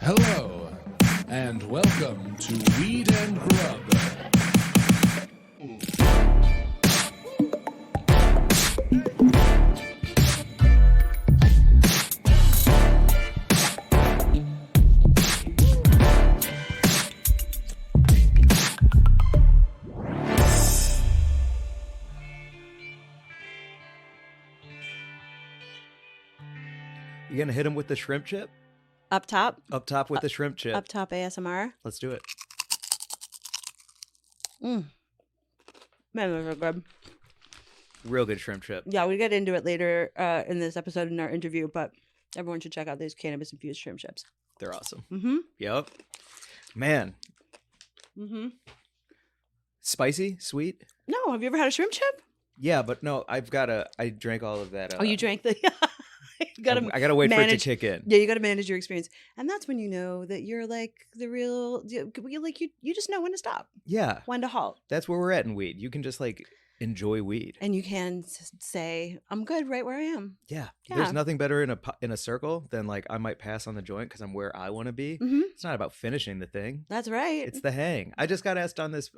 Hello, and welcome to Weed and Grub. You gonna hit him with the shrimp chip? Up top? Up top with the shrimp chip. Up top ASMR? Let's do it. Man, those are good. Real good shrimp chip. Yeah, we get into it later in this episode in our interview, but everyone should check out these cannabis infused shrimp chips. They're awesome. Mm-hmm. Yep. Man. Mm-hmm. Spicy? Sweet? No, have you ever had a shrimp chip? Yeah, but no, I drank all of that. Oh, you drank the... I gotta wait for it to kick in. Yeah, you gotta manage your experience. And that's when you know that you're like the real... You just know when to stop. Yeah. When to halt. That's where we're at in weed. You can just like enjoy weed. And you can say, I'm good right where I am. Yeah. Yeah. There's nothing better in a circle than like I might pass on the joint because I'm where I want to be. Mm-hmm. It's not about finishing the thing. That's right. It's the hang. I just got asked on this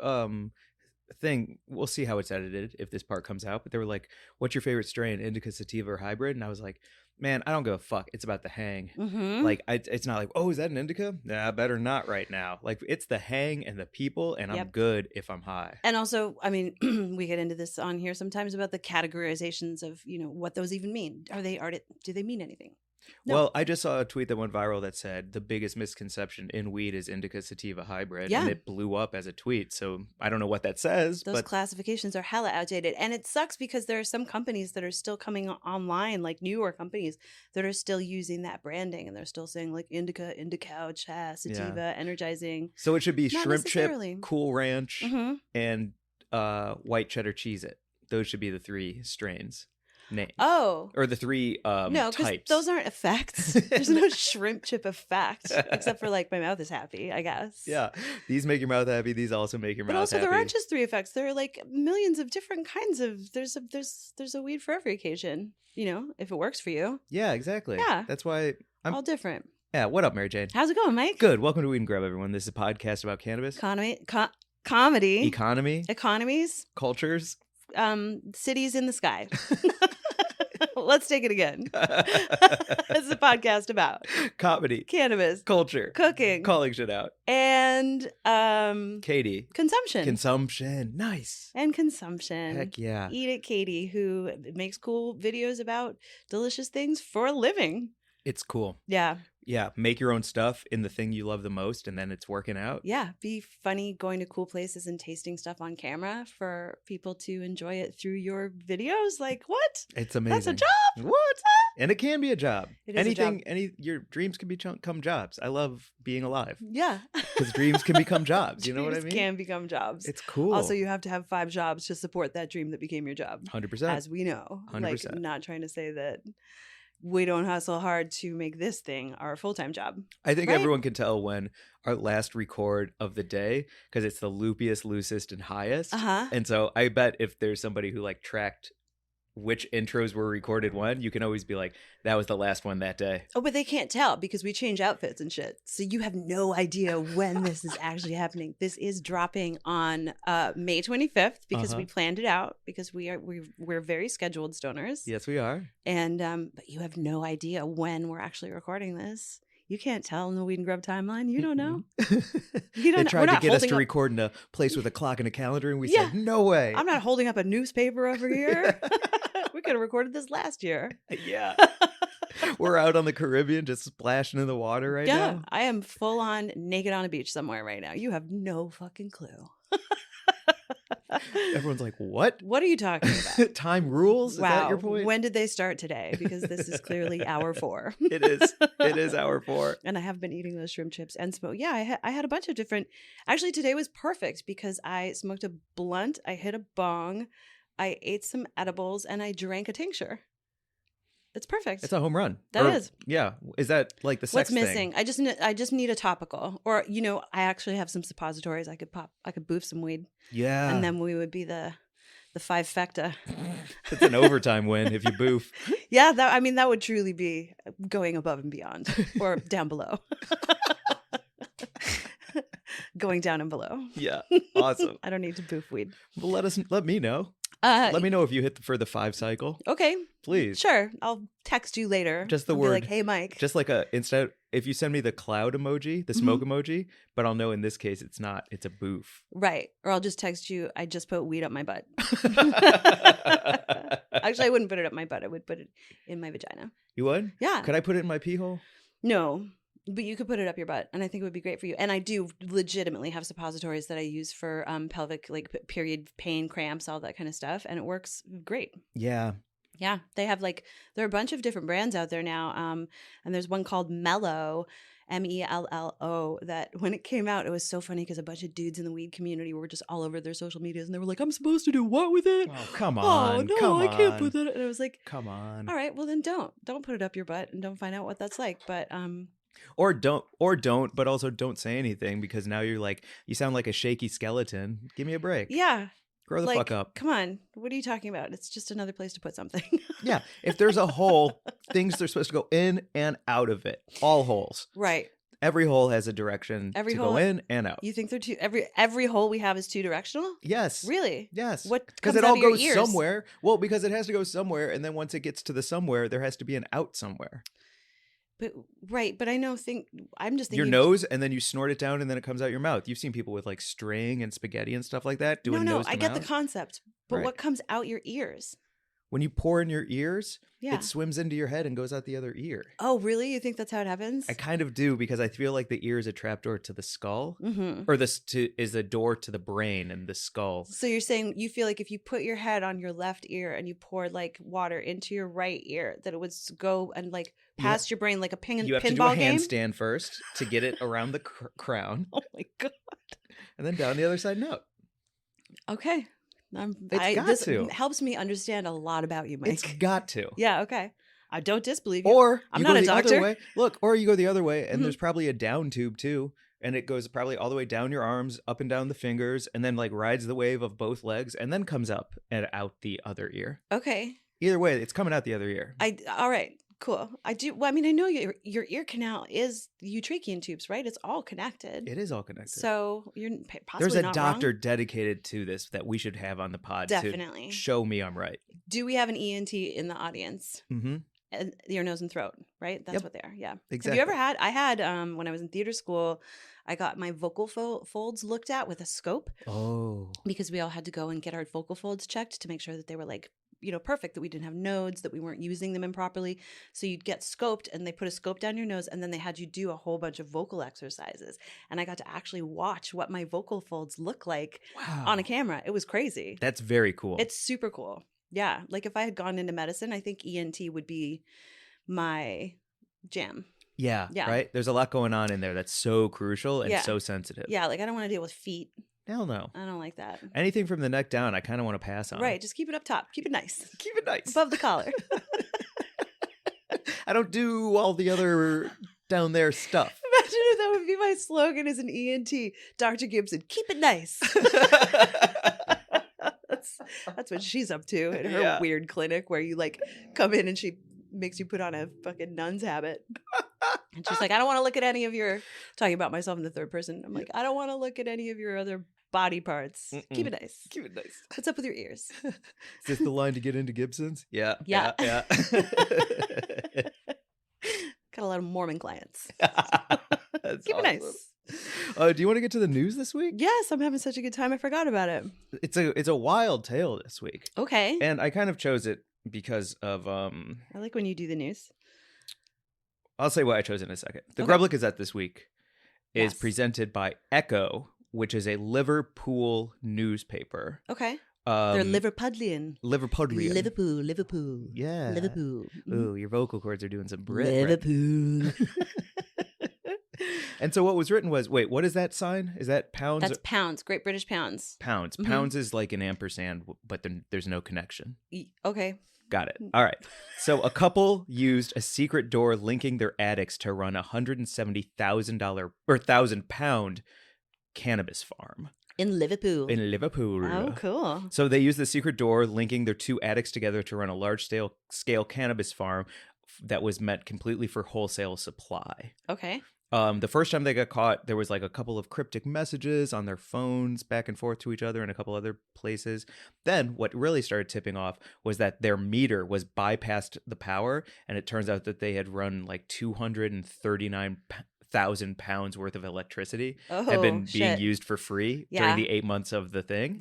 thing. We'll see how it's edited if this part comes out. But they were like, "What's your favorite strain, indica, sativa, or hybrid?" And I was like, "Man, I don't give a fuck. It's about the hang. Mm-hmm. Like, it's not like, oh, is that an indica? Nah, better not right now. Like, it's the hang and the people, and I'm good if I'm high." And also, I mean, we get into this on here sometimes about the categorizations of, what those even mean. Do they mean anything? No. Well, I just saw a tweet that went viral that said the biggest misconception in weed is indica, sativa, hybrid. Yeah. And it blew up as a tweet. So I don't know what that says. Those but classifications are hella outdated. And it sucks because there are some companies that are still coming online, like newer companies that are still using that branding. And they're still saying like indica, couch, sativa, energizing. So it should be Not shrimp chip, necessarily. Cool Ranch, Mm-hmm. and white cheddar Cheez-It. Those should be the three strains. Oh. Or the three no, because types. those aren't effects. There's no shrimp chip effect, except for like my mouth is happy, I guess. Yeah. These make your mouth happy. These also make your mouth happy. But also there aren't just three effects. There are like millions of different kinds of there's a weed for every occasion, if it works for you. Yeah, exactly. Yeah. That's why I'm all different. Yeah, what up, Mary Jane? How's it going, Mike? Good. Welcome to Weed and Grub, everyone. This is a podcast about cannabis. Comedy. Economy. Economies. Cultures. Cities in the sky. Let's take it again. It's a podcast about comedy, cannabis, culture, cooking, calling shit out, and Katie. Consumption. Nice. And consumption. Heck yeah. Eat It Katie, who makes cool videos about delicious things for a living. It's cool. Yeah. Yeah. Make your own stuff in the thing you love the most, and then it's working out. Yeah. Be funny going to cool places and tasting stuff on camera for people to enjoy it through your videos. Like, what? It's amazing. That's a job. What? And it can be a job. It is a job. Your dreams can become jobs. I love being alive. Yeah. Because dreams can become jobs. You know what I mean? Dreams can become jobs. It's cool. Also, you have to have 5 jobs to support that dream that became your job. 100%. As we know. 100%. Like, not trying to say that we don't hustle hard to make this thing our full-time job. I think right? everyone can tell when our last record of the day, because it's the loopiest, loosest, and highest. Uh-huh. And so I bet if there's somebody who like tracked which intros were recorded when, you can always be like, that was the last one that day. Oh, but they can't tell because we change outfits and shit. So you have no idea when this is actually happening. This is dropping on May 25th because we planned it out because we're very scheduled stoners. Yes, we are. And but you have no idea when we're actually recording this. You can't tell in the Weed and Grub timeline. You don't know. You don't. They tried to get us to record in a place with a clock and a calendar, and we said, no way. I'm not holding up a newspaper over here. We could have recorded this last year. Yeah. We're out on the Caribbean just splashing in the water right now. Yeah, I am full on naked on a beach somewhere right now. You have no fucking clue. Everyone's like, what? What are you talking about? Time rules? Wow. Is that your point? When did they start today? Because this is clearly hour 4. It is. It is hour 4. And I have been eating those shrimp chips and smoke. Yeah, I had a bunch of different. Actually, today was perfect because I smoked a blunt, I hit a bong, I ate some edibles, and I drank a tincture. It's perfect. It's a home run. That is. Yeah. Is that like the sex What's missing? thing? I just need a topical, or I actually have some suppositories. I could boof some weed. Yeah. And then we would be the The 5-fecta. It's an overtime win if you boof. Yeah, that would truly be going above and beyond, or down below. Going down and below. Yeah, awesome. I don't need to boof weed. Well, let me know. Let me know if you hit for the 5 cycle. Okay. Please. Sure. I'll text you later. Just the I'll word. Be like, hey, Mike. Just like instead, if you send me the cloud emoji, the smoke emoji, but I'll know in this case it's not. It's a boof. Right. Or I'll just text you, I just put weed up my butt. Actually, I wouldn't put it up my butt. I would put it in my vagina. You would? Yeah. Could I put it in my pee hole? No. But you could put it up your butt, and I think it would be great for you. And I do legitimately have suppositories that I use for pelvic, like period pain, cramps, all that kind of stuff, and it works great. Yeah. Yeah, they have there are a bunch of different brands out there now, and there's one called Mellow, Mello, that when it came out, it was so funny because a bunch of dudes in the weed community were just all over their social medias, and they were like, "I'm supposed to do what with it? Oh, come Oh on. no, come I can't on. put that." And I was like, Come on. "All right, well then don't put it up your butt and don't find out what that's like." But Or don't, but also don't say anything because now you sound like a shaky skeleton. Give me a break. yeah. Grow the fuck up. Come on. What are you talking about? It's just another place to put something. Yeah. If there's a hole, things are supposed to go in and out of it. All holes. Right. Every hole has a direction Every to hole- go in and out. You think they're every hole we have is two directional? Yes. Really? Yes. What Because comes it out all of your goes ears? somewhere. Well, because it has to go somewhere, and then once it gets to the somewhere, there has to be an out somewhere. But right, but I'm just thinking Your nose, and then you snort it down, and then it comes out your mouth. You've seen people with like string and spaghetti and stuff like that doing No, nose to I get mouth. the concept. But Right. what comes out your ears? When you pour in your ears, Yeah. it swims into your head and goes out the other ear. Oh, really? You think that's how it happens? I kind of do because I feel like the ear is a trapdoor to the skull, Mm-hmm. or is a door to the brain and the skull. So you're saying you feel like if you put your head on your left ear and you pour water into your right ear, that it would go and past your brain like a You have to do a pinball game? handstand first to get it around the crown, Oh my god. and then down the other side and out. Okay. got this to. helps me understand a lot lot, Mike. It's got to. Yeah, okay. I don't disbelieve you. Or I'm you not go a the doctor. other way. Look, or you go the other way, and Mhm. there's probably a down tube too, and it goes probably all the way down your arms, up and down the fingers, and then rides the wave of both legs, and then comes up and out the other ear. Okay. Either way, it's coming out the other ear. All right. Cool. I do. Well, I mean, I know your ear canal is the eutrachean tubes, right? It's all connected. It is all connected. So you're possibly There's a not doctor wrong. dedicated to this that we should have on the pod Definitely. to show me I'm right. Do we have an ENT in the audience? Mm-hmm. And ear, nose, and throat, right? That's Yep. what they are. Yeah. Exactly. Have you ever had? I had when I was in theater school, I got my vocal folds looked at with a scope Oh. because we all had to go and get our vocal folds checked to make sure that they were perfect, that we didn't have nodes, that we weren't using them improperly. So you'd get scoped, and they put a scope down your nose, and then they had you do a whole bunch of vocal exercises. And I got to actually watch what my vocal folds look like Wow. on a camera. It was crazy. That's very cool. It's super cool. Yeah. If I had gone into medicine, I think ENT would be my jam. yeah, Yeah. right? There's a lot going on in there that's so crucial and Yeah. so sensitive. Yeah. I don't want to deal with feet. Hell no. I don't like that. Anything from the neck down, I kind of want to pass on. Right. Just keep it up top. Keep it nice. Keep it nice. Above the collar. I don't do all the other down there stuff. Imagine if that would be my slogan as an ENT. Dr. Gibson, keep it nice. That's what she's up to in her Yeah. weird clinic where you come in and she makes you put on a fucking nun's habit. And she's like, I don't want to look at any of your, talking about myself in the third person. I'm like, I don't want to look at any of your other body parts. Keep it nice. Keep it nice. What's up with your ears? Is this the line to get into Gibson's? Yeah. Yeah. Yeah. Got a lot of Mormon clients. That's Keep it nice. awesome. Do you want to get to the news this week? Yes, I'm having such a good time. I forgot about it. It's a wild tale this week, Okay. and I kind of chose it because of I like when you do the news. I'll say why I chose it in a second. The Okay. Grub Gazette this week is Yes. presented by Echo, which is a Liverpool newspaper. Okay. They're Um, Liverpudlian. Liverpudlian. Liverpool. Yeah. Liverpool. Ooh, your vocal cords are doing some Brit. right? Liverpool. And so what was written was, wait, what is that sign? Is that pounds? That's pounds. Great British pounds. Pounds. Mhm. Pounds is like an ampersand, but there's no connection. Okay. Got it. All right. So a couple used a secret door linking their attics to run $170,000 or £1,000 cannabis farm. In Liverpool. In Liverpool. Oh, cool. So they used the secret door linking their two attics together to run a large-scale cannabis farm that was meant completely for wholesale supply. Okay. The first time they got caught, there was like a couple of cryptic messages on their phones back and forth to each other in a couple other places. Then what really started tipping off was that their meter was bypassed the power, and it turns out that they had run like 239,000 pounds worth of electricity had been being used for free during the 8 months of the thing.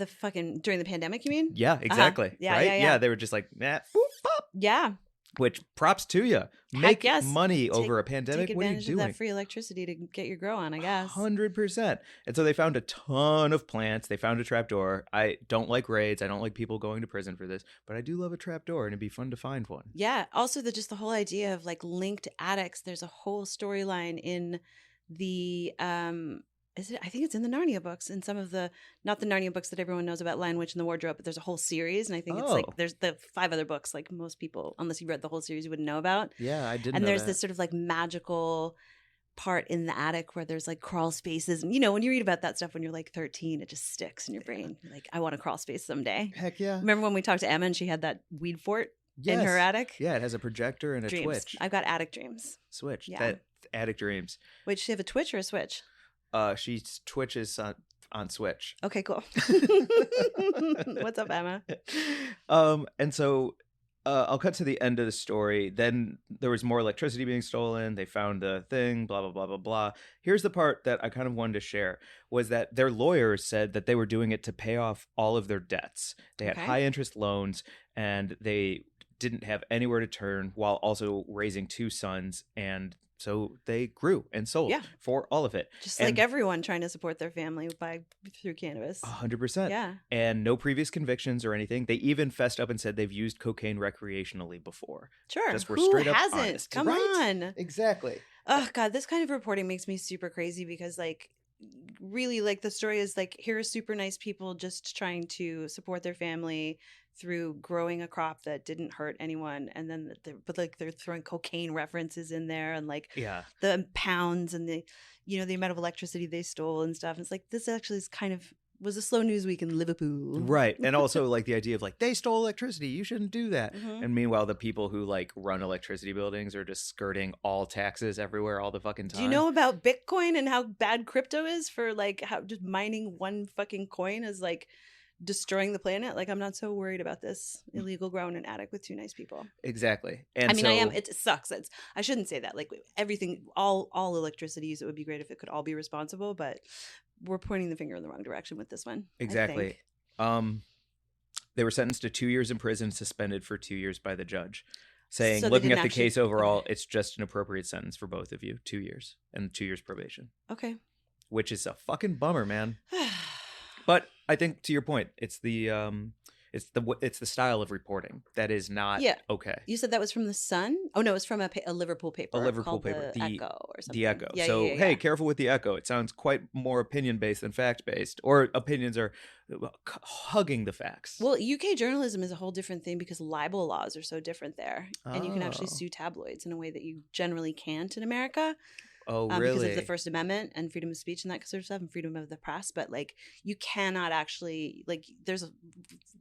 During the pandemic, you mean? Yeah, exactly. Yeah, right? yeah. They were just like, nah, boop, pop. Yeah. Which props to you. Make money over a pandemic. Take what are you advantage doing? of that free electricity to get your grow on, I guess. 100%. And so they found a ton of plants. They found a trapdoor. I don't like raids. I don't like people going to prison for this, but I do love a trapdoor, and it'd be fun to find one. Yeah. Also, just the whole idea of like linked attics. There's a whole storyline in the I think it's in the Narnia books, in some of the, not the Narnia books that everyone knows about, Lion, Witch, and the Wardrobe, but there's a whole series, and I think it's like, there's the 5 other books, like most people, unless you read the whole series, you wouldn't know about. Yeah, I didn't And know there's that. this sort of like magical part in the attic where there's like crawl spaces, and when you read about that stuff when you're like 13, it just sticks in your brain. You're like, I want a crawl space someday. Heck yeah. Remember when we talked to Emma and she had that weed fort in her attic? Yeah, it has a projector and a dreams. Twitch. I've got attic dreams. Switch. Yeah. That attic dreams. Wait, does she have a Twitch or a Switch? She twitches on Switch. Okay, cool. What's up, Emma? And so I'll cut to the end of the story. Then there was more electricity being stolen. They found the thing, blah, blah, blah, blah, blah. Here's the part that I kind of wanted to share, was that their lawyers said that they were doing it to pay off all of their debts. They had high interest loans, and they didn't have anywhere to turn while also raising 2 sons, and so they grew and sold for all of it. Just like everyone trying to support their family through cannabis. 100%. Yeah. And no previous convictions or anything. They even fessed up and said they've used cocaine recreationally before. Sure. Just were Who straight up hasn't? honest. Come on. Exactly. Oh, God. This kind of reporting makes me super crazy because, like, really, like, the story is like, here are super nice people just trying to support their family through growing a crop that didn't hurt anyone, and then they're throwing cocaine references in there, and like the pounds and the the amount of electricity they stole and stuff. And it's like, this actually is was a slow news week in Liverpool, right? And also like the idea of like, they stole electricity, you shouldn't do that. And meanwhile, the people who like run electricity buildings are just skirting all taxes everywhere all the fucking time. Do you know about Bitcoin and how bad crypto is for like how just mining one fucking coin is like destroying the planet? Like, I'm not so worried about this illegal grow in an attic with 2 nice people. Exactly. And I mean, I am. It sucks. I shouldn't say that. Like, everything, all electricity use, it would be great if it could all be responsible, but we're pointing the finger in the wrong direction with this one. Exactly. They were sentenced to 2 years in prison, suspended for 2 years by the judge, saying, so looking at the case overall, it's just an appropriate sentence for both of you. 2 years and 2 years probation. Okay. Which is a fucking bummer, man. But I think, to your point, it's the style of reporting that is not okay. You said that was from the Sun? Oh no, it's from a Liverpool paper. A Liverpool paper, the Echo or something. The Echo. Hey, careful with the Echo. It sounds quite more opinion based than fact based, or opinions are hugging the facts. Well, UK journalism is a whole different thing because libel laws are so different there, and you can actually sue tabloids in a way that you generally can't in America. Oh, really? Because of the First Amendment and freedom of speech and that sort of stuff, and freedom of the press. But like, you cannot actually, like, there's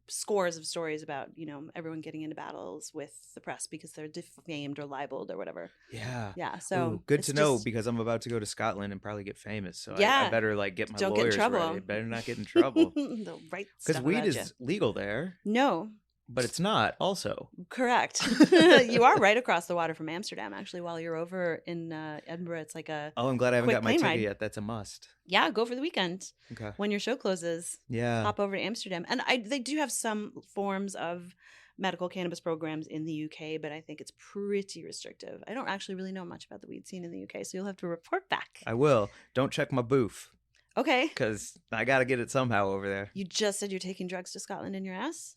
scores of stories about everyone getting into battles with the press because they're defamed or libeled or whatever. Yeah. So good to know, because I'm about to go to Scotland and probably get famous. So I better like get my lawyers ready. Better not get in trouble. They'll write stuff because weed about is legal there. No. But it's not also. Correct. You are right across the water from Amsterdam, actually. While you're over in Edinburgh, it's like a I'm glad I haven't got my ticket yet. That's a must. Yeah, go for the weekend. Okay. When your show closes, hop over to Amsterdam. And they do have some forms of medical cannabis programs in the UK, but I think it's pretty restrictive. I don't actually really know much about the weed scene in the UK, so you'll have to report back. I will. Don't check my booth. Okay. Because I got to get it somehow over there. You just said you're taking drugs to Scotland in your ass?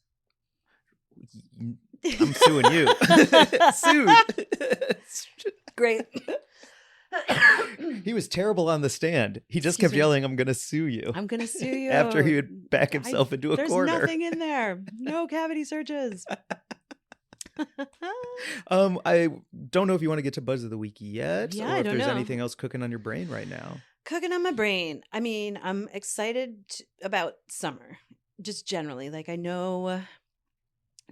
I'm suing you. Sued. Great. He was terrible on the stand. He just kept yelling, "I'm going to sue you." I'm going to sue you. After he would back himself into a corner. There's nothing in there. No cavity searches. I don't know if you want to get to Buzz of the Week yet, Yeah, or I if don't there's know. anything else cooking on your brain right now. Cooking on my brain. I mean, I'm excited about summer, just generally. Like, I know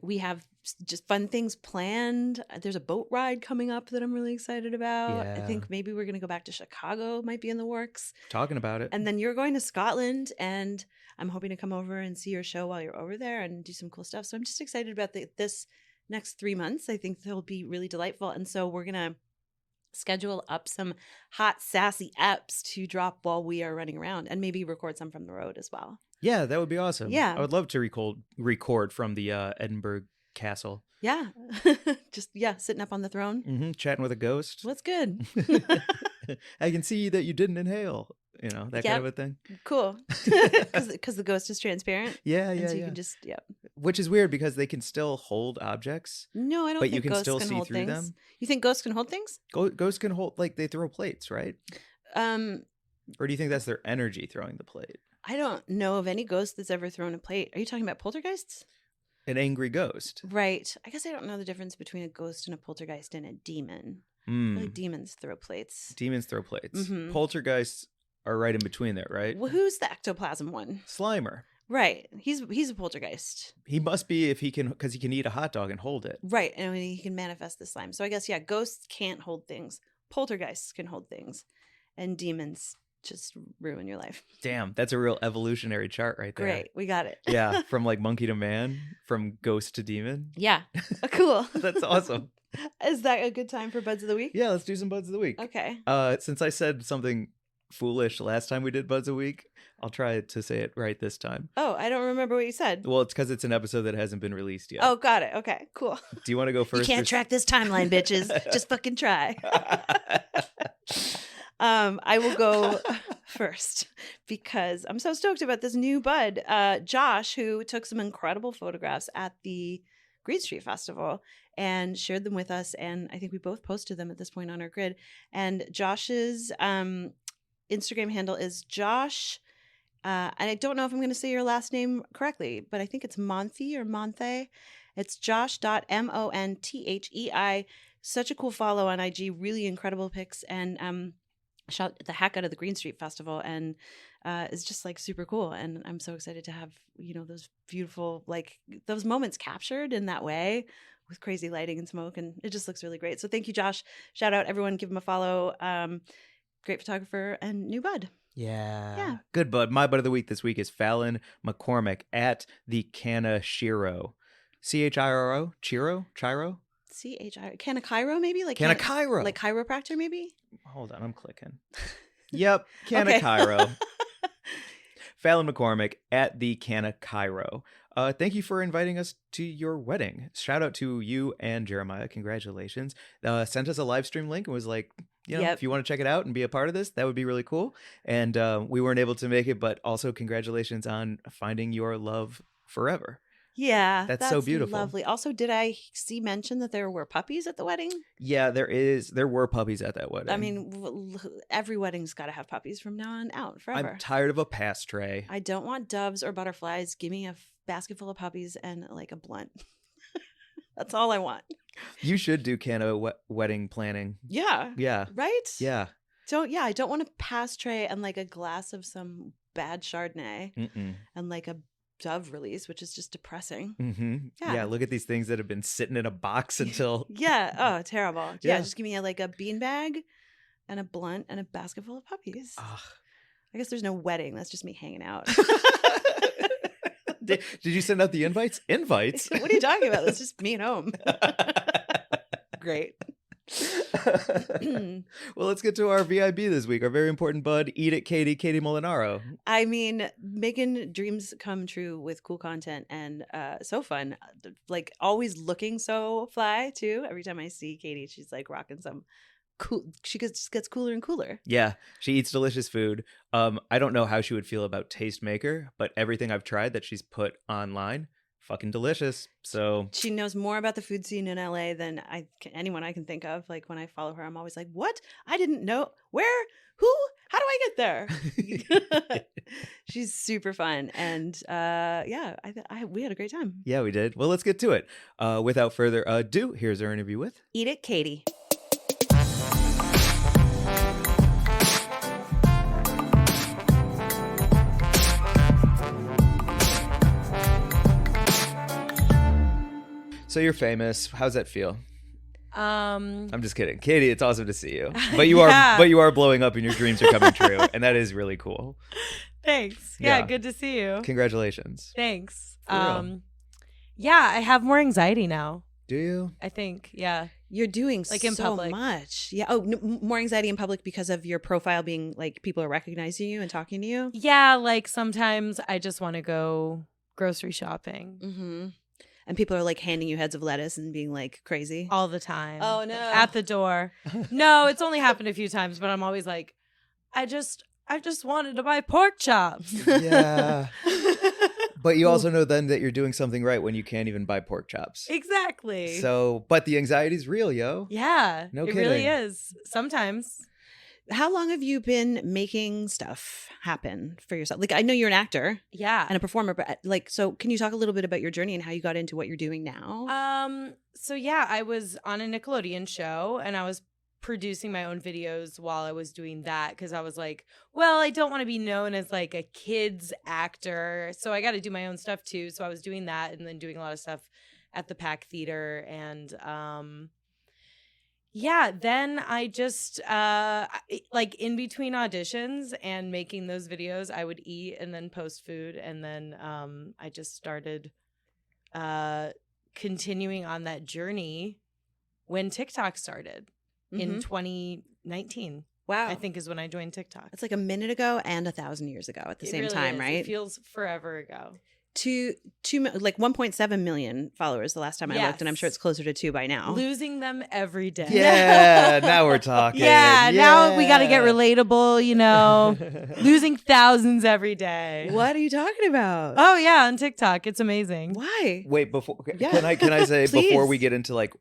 we have just fun things planned. There's a boat ride coming up that I'm really excited about. I Yeah. think maybe we're going to go back to Chicago, might be in the works. Talking about it. And then you're going to Scotland, and I'm hoping to come over and see your show while you're over there and do some cool stuff. So I'm just excited about this next 3 months. I think they'll be really delightful. And so we're going to schedule up some hot, sassy eps to drop while we are running around, and maybe record some from the road as well. Yeah, that would be awesome. Yeah. I would love to record from the Edinburgh Castle. Yeah. Just, sitting up on the throne. Chatting with a ghost. What's good? I can see that you didn't inhale. That kind of a thing. Cool. Because the ghost is transparent. Yeah. And so you can just, Which is weird because they can still hold objects. No, I don't but think you can ghosts still can see hold through things. them. You think ghosts can hold things? Ghosts can hold, like, they throw plates, right? Or do you think that's their energy throwing the plate? I don't know of any ghost that's ever thrown a plate. Are you talking about poltergeists? An angry ghost. Right. I guess I don't know the difference between a ghost and a poltergeist and a demon. I feel like demons throw plates. Demons throw plates. Mhm. Poltergeists are right in between there, right? Well, who's the ectoplasm one? Slimer. Right. He's a poltergeist. He must be because he can eat a hot dog and hold it. Right. And he can manifest the slime. So I guess, ghosts can't hold things. Poltergeists can hold things. And demons just ruin your life. Damn, that's a real evolutionary chart right there. Great. We got it. Yeah, from like monkey to man, from ghost to demon. Yeah. Cool. That's awesome. Is that a good time for Buds of the Week? Yeah, let's do some Buds of the Week. Okay. Since I said something foolish last time we did Buds of the Week, I'll try to say it right this time. Oh, I don't remember what you said. Well, it's because it's an episode that hasn't been released yet. Oh, got it. Okay, cool. Do you want to go first? You can't track this timeline, bitches. Just fucking try. I will go first because I'm so stoked about this new bud. Josh, who took some incredible photographs at the Green Street Festival and shared them with us. And I think we both posted them at this point on our grid. And Josh's Instagram handle is Josh. And I don't know if I'm going to say your last name correctly, but I think it's Monthe or Monthe. It's josh.monthei. Such a cool follow on IG. Really incredible pics. And shot the heck out of the Green Street Festival, and it's just like super cool. And I'm so excited to have those beautiful, like, those moments captured in that way with crazy lighting and smoke, and it just looks really great. So thank you, Josh. Shout out everyone, give him a follow. Great photographer and new bud. Yeah. Good bud. My bud of the week this week is Fallon McCormick at the CannaChiro. CHIRO? Chiro? CannaChiro, maybe? Like CannaChiro. Like chiropractor, maybe? Hold on, I'm clicking. Yep, CannaChiro. Fallon McCormick at the CannaChiro. Thank you for inviting us to your wedding. Shout out to you and Jeremiah. Congratulations. Sent us a live stream link and was like, if you want to check it out and be a part of this, that would be really cool. And we weren't able to make it, but also congratulations on finding your love forever. Yeah, that's so beautiful. Lovely. Also, did I see mention that there were puppies at the wedding? Yeah, there were puppies at that wedding. I mean, every wedding's got to have puppies from now on out forever. I'm tired of a pass tray. I don't want doves or butterflies. Give me a basket full of puppies and like a blunt. That's all I want. You should do wedding planning. Yeah. Yeah. Right? Yeah. I don't want a pass tray and like a glass of some bad Chardonnay and like a Dove release, which is just depressing. Mm-hmm. Yeah, look at these things that have been sitting in a box until oh, terrible. Yeah, just give me a bean bag and a blunt and a basket full of puppies. Ugh. I guess there's no wedding. That's just me hanging out. Did you send out the invites? Invites? What are you talking about? That's just me at home. Great. Well, let's get to our VIB this week. Our very important bud, It Katie Molinaro. I mean, making dreams come true with cool content and so fun. Like, always looking so fly too. Every time I see Katie, she's like rocking some cool. She just gets cooler and cooler. Yeah, she eats delicious food. I don't know how she would feel about Tastemaker, but everything I've tried that she's put online, fucking delicious. So she knows more about the food scene in LA than anyone I can think of. Like, when I follow her, I'm always like, what? I didn't know. Where? Who? How do I get there? She's super fun. And we had a great time. Yeah, we did. Well, let's get to it. Without further ado, here's our interview with It Katie. So you're famous. How's that feel? I'm just kidding, Katie. It's awesome to see you, but you are blowing up, and your dreams are coming true, and that is really cool. Thanks. Yeah, good to see you. Congratulations. Thanks. Yeah, I have more anxiety now. Do you? I think. Yeah. You're doing like in so public. much. Yeah. Oh, more anxiety in public because of your profile being like people are recognizing you and talking to you. Yeah, like sometimes I just want to go grocery shopping. Mm-hmm. And people are like handing you heads of lettuce and being like crazy all the time. Oh no! At the door. No, it's only happened a few times, but I'm always like, I just wanted to buy pork chops. Yeah. But you also know then that you're doing something right when you can't even buy pork chops. Exactly. So, but the anxiety's real, yo. Yeah. No kidding. It really is. Sometimes. How long have you been making stuff happen for yourself? Like, I know you're an actor, and a performer, but like, so can you talk a little bit about your journey and how you got into what you're doing now? So yeah, I was on a Nickelodeon show, and I was producing my own videos while I was doing that because I was like, well, I don't want to be known as like a kid's actor, so I got to do my own stuff too. So I was doing that, and then doing a lot of stuff at the Pack Theater, and yeah, then I just, like in between auditions and making those videos, I would eat and then post food. And then I just started continuing on that journey when TikTok started in 2019. Wow. I think is when I joined TikTok. It's like a minute ago and 1,000 years ago at the same time, right? It feels forever ago. Like 1.7 million followers the last time I looked, and I'm sure it's closer to 2 by now. Losing them every day. Yeah, now we're talking. Yeah, now we got to get relatable, you know. Losing thousands every day. What are you talking about? Oh yeah, on TikTok, it's amazing. Why? Wait, can I say before we get into like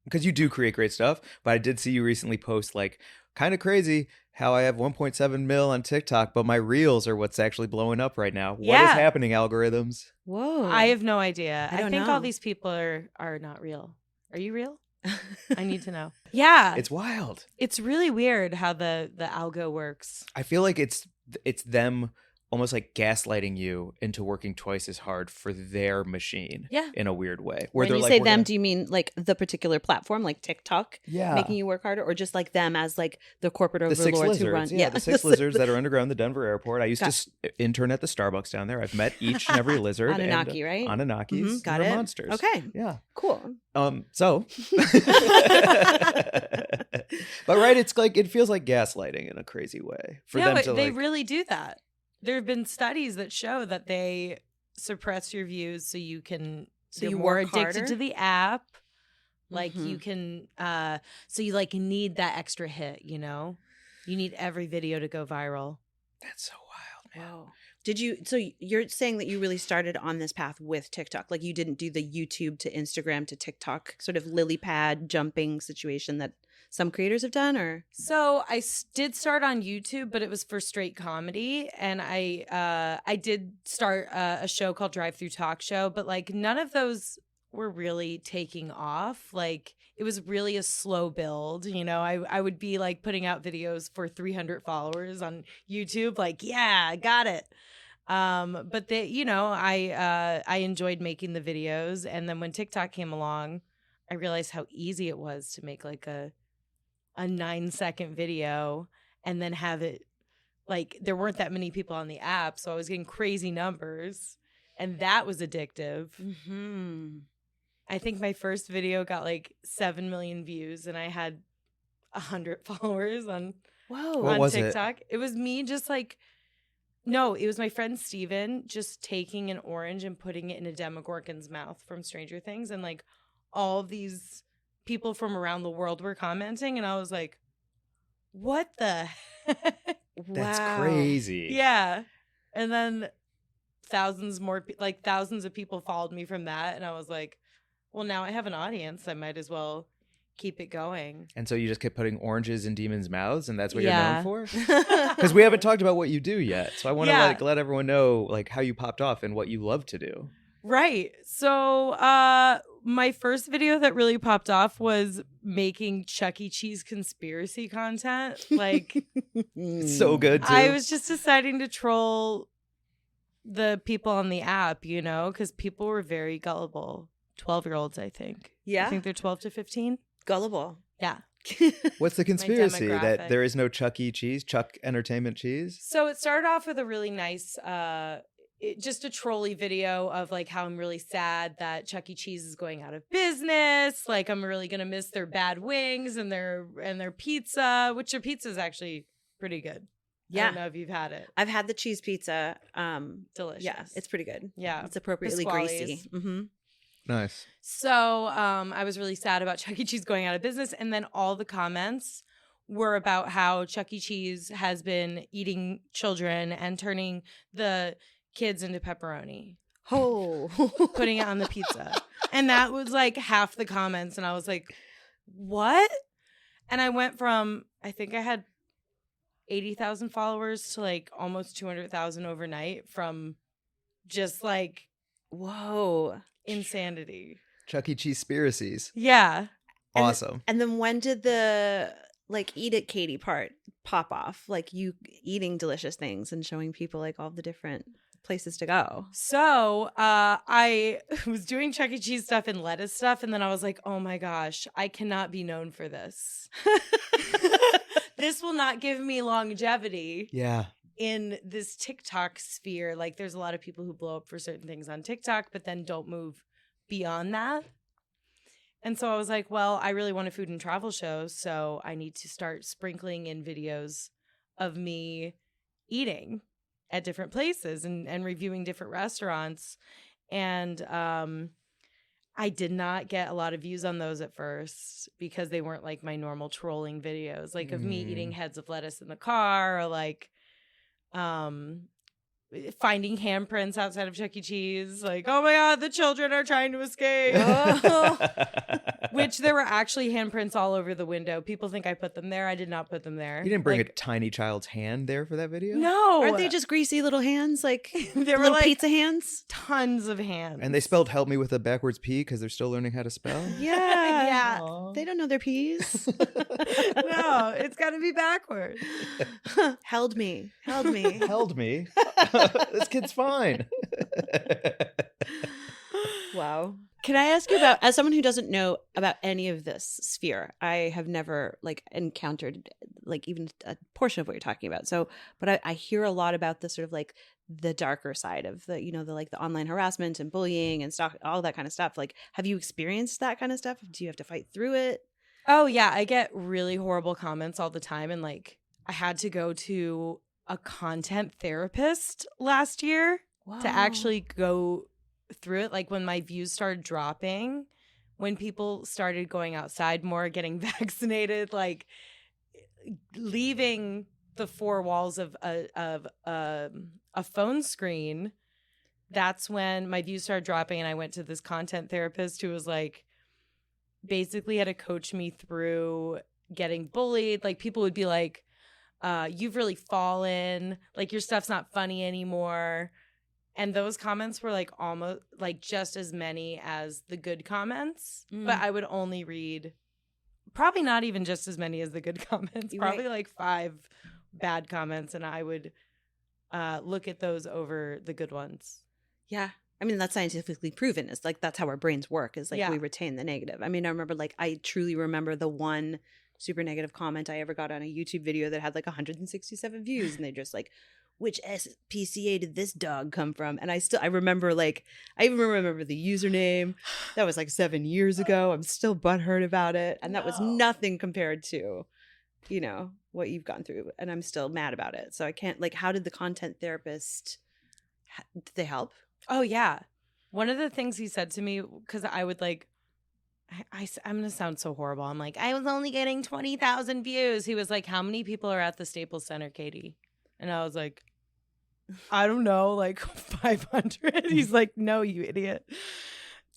because you do create great stuff, but I did see you recently post like kind of crazy how I have 1.7 mil on TikTok, but my reels are what's actually blowing up right now. What is happening, algorithms? Whoa. I have no idea. I think know. all these people are not real. Are you real? I need to know. Yeah. It's wild. It's really weird how the algo works. I feel like it's them almost like gaslighting you into working twice as hard for their machine. Yeah. In a weird way. When you say them, do you mean like the particular platform, like TikTok, making you work harder, or just like them as like the corporate overlords who run? Yeah, the 6 lizards that are underground the Denver airport. I used to intern at the Starbucks down there. I've met each and every lizard. Anunnaki, right? Anunnakis. Got They're it. monsters. Okay. Yeah. Cool. So. But right, it's like it feels like gaslighting in a crazy way for them to they really do that. There have been studies that show that they suppress your views so you can you're more addicted to the app. Like you can so you like need that extra hit, you know? You need every video to go viral. That's so wild, man. Wow. So you're saying that you really started on this path with TikTok? Like you didn't do the YouTube to Instagram to TikTok sort of lily pad jumping situation that some creators have done, or? So I did start on YouTube, but it was for straight comedy, and I did start a show called Drive Through Talk Show, but like none of those were really taking off. Like it was really a slow build, you know. I would be like putting out videos for 300 followers on YouTube, like yeah, I got it. But you know, I enjoyed making the videos, and then when TikTok came along, I realized how easy it was to make like a 9-second video and then have it like there weren't that many people on the app, so I was getting crazy numbers, and that was addictive. I think my first video got like 7 million views, and I had 100 followers on TikTok. It was me just like no, it was my friend Steven just taking an orange and putting it in a Demogorgon's mouth from Stranger Things, and like all of these people from around the world were commenting, and I was like, what the heck? That's crazy. Yeah. And then thousands of people followed me from that, and I was like, well, now I have an audience, I might as well keep it going. And so you just kept putting oranges in demons' mouths, and that's what you're known for? Because we haven't talked about what you do yet, so I want to like let everyone know like how you popped off and what you love to do. Right. So my first video that really popped off was making Chuck E. Cheese conspiracy content. Like it's so good too. I was just deciding to troll the people on the app, you know, because people were very gullible 12-year-olds, I think. Yeah. I think they're 12 to 15. Gullible. Yeah. What's the conspiracy that demographic. there is no Chuck E. Cheese, Chuck Entertainment Cheese? So it started off with a really nice, just a trolley video of like how I'm really sad that Chuck E. Cheese is going out of business. Like I'm really gonna miss their bad wings and their pizza, which their pizza is actually pretty good. Yeah. I don't know if you've had it. I've had the cheese pizza. Delicious. Yeah, it's pretty good. Yeah. It's appropriately Pasquale's. greasy. Mm-hmm. Nice. So I was really sad about Chuck E. Cheese going out of business. And then all the comments were about how Chuck E. Cheese has been eating children and turning the kids into pepperoni, Oh. putting it on the pizza. And that was like half the comments. And I was like, what? And I went from, I think I had 80,000 followers to like almost 200,000 overnight from just like Whoa. insanity. Chuck E. Cheese conspiracies. Yeah. Awesome. And then when did the like Eat It Katie part pop off? Like you eating delicious things and showing people like all the different places to go. So I was doing Chuck E. Cheese stuff and lettuce stuff. And then I was like, oh my gosh, I cannot be known for this. This will not give me longevity Yeah. in this TikTok sphere. Like there's a lot of people who blow up for certain things on TikTok, but then don't move beyond that. And so I was like, well, I really want a food and travel show. So I need to start sprinkling in videos of me eating at different places and reviewing different restaurants. And I did not get a lot of views on those at first because they weren't like my normal trolling videos, like of me eating heads of lettuce in the car or like finding handprints outside of Chuck E. Cheese. Like, oh my God, the children are trying to escape. Which there were actually handprints all over the window. People think I put them there. I did not put them there. You didn't bring like, a tiny child's hand there for that video? No. Aren't they just greasy little hands? Like They were little like pizza hands? tons of hands. And they spelled help me with a backwards P because they're still learning how to spell? Yeah. Yeah. Aw. They don't know their P's. No, it's got to be backwards. Held me. Held me. Held me. This kid's fine. Wow. Can I ask you about, as someone who doesn't know about any of this sphere, I have never like encountered like even a portion of what you're talking about. So, but I hear a lot about the sort of like the darker side of the, you know, the like the online harassment and bullying and stuff, all that kind of stuff. Like, have you experienced that kind of stuff? Do you have to fight through it? Oh, yeah. I get really horrible comments all the time. And like, I had to go to a content therapist last year to actually go through it. Like when my views started dropping, when people started going outside more, getting vaccinated, like leaving the four walls of a phone screen, that's when my views started dropping. And I went to this content therapist who was like, basically had to coach me through getting bullied. Like people would be like, you've really fallen, like your stuff's not funny anymore. And those comments were like almost like just as many as the good comments, but I would only read probably not even just as many as the good comments, probably like 5 bad comments. And I would look at those over the good ones. Yeah. I mean, that's scientifically proven. It's like, that's how our brains work, is like we retain the negative. I mean, I remember like, I truly remember the one super negative comment I ever got on a YouTube video that had like 167 views. And they just like, which SPCA did this dog come from? And I remember like, I even remember the username. That was like 7 years ago. I'm still butthurt about it. And that was nothing compared to, you know, what you've gone through. And I'm still mad about it. So I can't, like, how did the content therapist, did they help? Oh, yeah. One of the things he said to me, because I would like, I'm going to sound so horrible. I'm like, I was only getting 20,000 views. He was like, how many people are at the Staples Center, Katie? And I was like, I don't know, like 500. He's like, no, you idiot.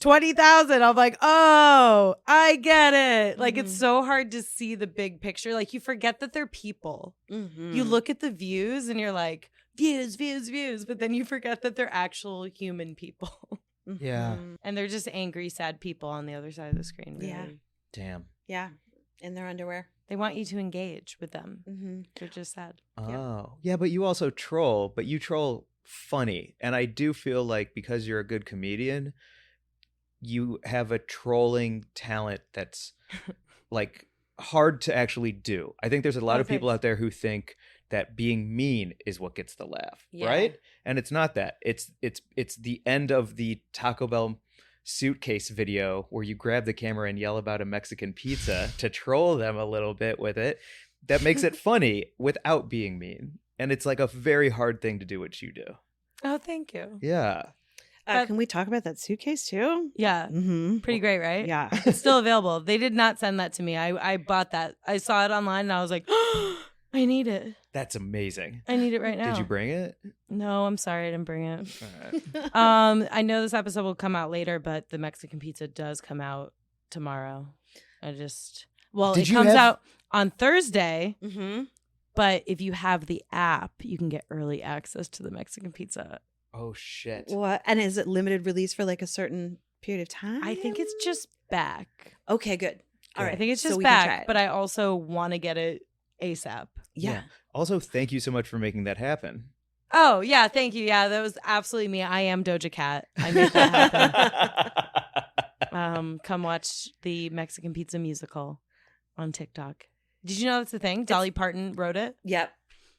20,000. I'm like, oh, I get it. Like, it's so hard to see the big picture. Like, you forget that they're people. You look at the views and you're like, views, views, views. But then you forget that they're actual human people. Yeah. And they're just angry, sad people on the other side of the screen. Really. Yeah. Damn. Yeah. In their underwear. They want you to engage with them. They're just sad. Oh. Yeah, but you also troll, but you troll funny. And I do feel like because you're a good comedian, you have a trolling talent that's like hard to actually do. I think there's a lot of people out there who think that being mean is what gets the laugh, right? And it's not that. It's the end of the Taco Bell suitcase video where you grab the camera and yell about a Mexican pizza to troll them a little bit with it. That makes it funny without being mean. And it's like a very hard thing to do what you do. Oh, thank you. Yeah. Can we talk about that suitcase too? Yeah. Mm-hmm. Pretty great, right? Yeah. It's still available. They did not send that to me. I bought that. I saw it online and I was like, oh, I need it. That's amazing. I need it right now. Did you bring it? No, I'm sorry I didn't bring it. All right. I know this episode will come out later, but the Mexican pizza does come out tomorrow. It comes out on Thursday, but if you have the app, you can get early access to the Mexican pizza. Oh, shit. What? And is it limited release for like a certain period of time? I think it's just back. Okay, good. All right. I think it's So just we can try back, it. but I also want to get it ASAP. Yeah. Also, thank you so much for making that happen. Oh, yeah. Thank you. Yeah, that was absolutely me. I am Doja Cat. I made that happen. Come watch the Mexican Pizza musical on TikTok. Did you know that's the thing? Dolly Parton wrote it. Yep.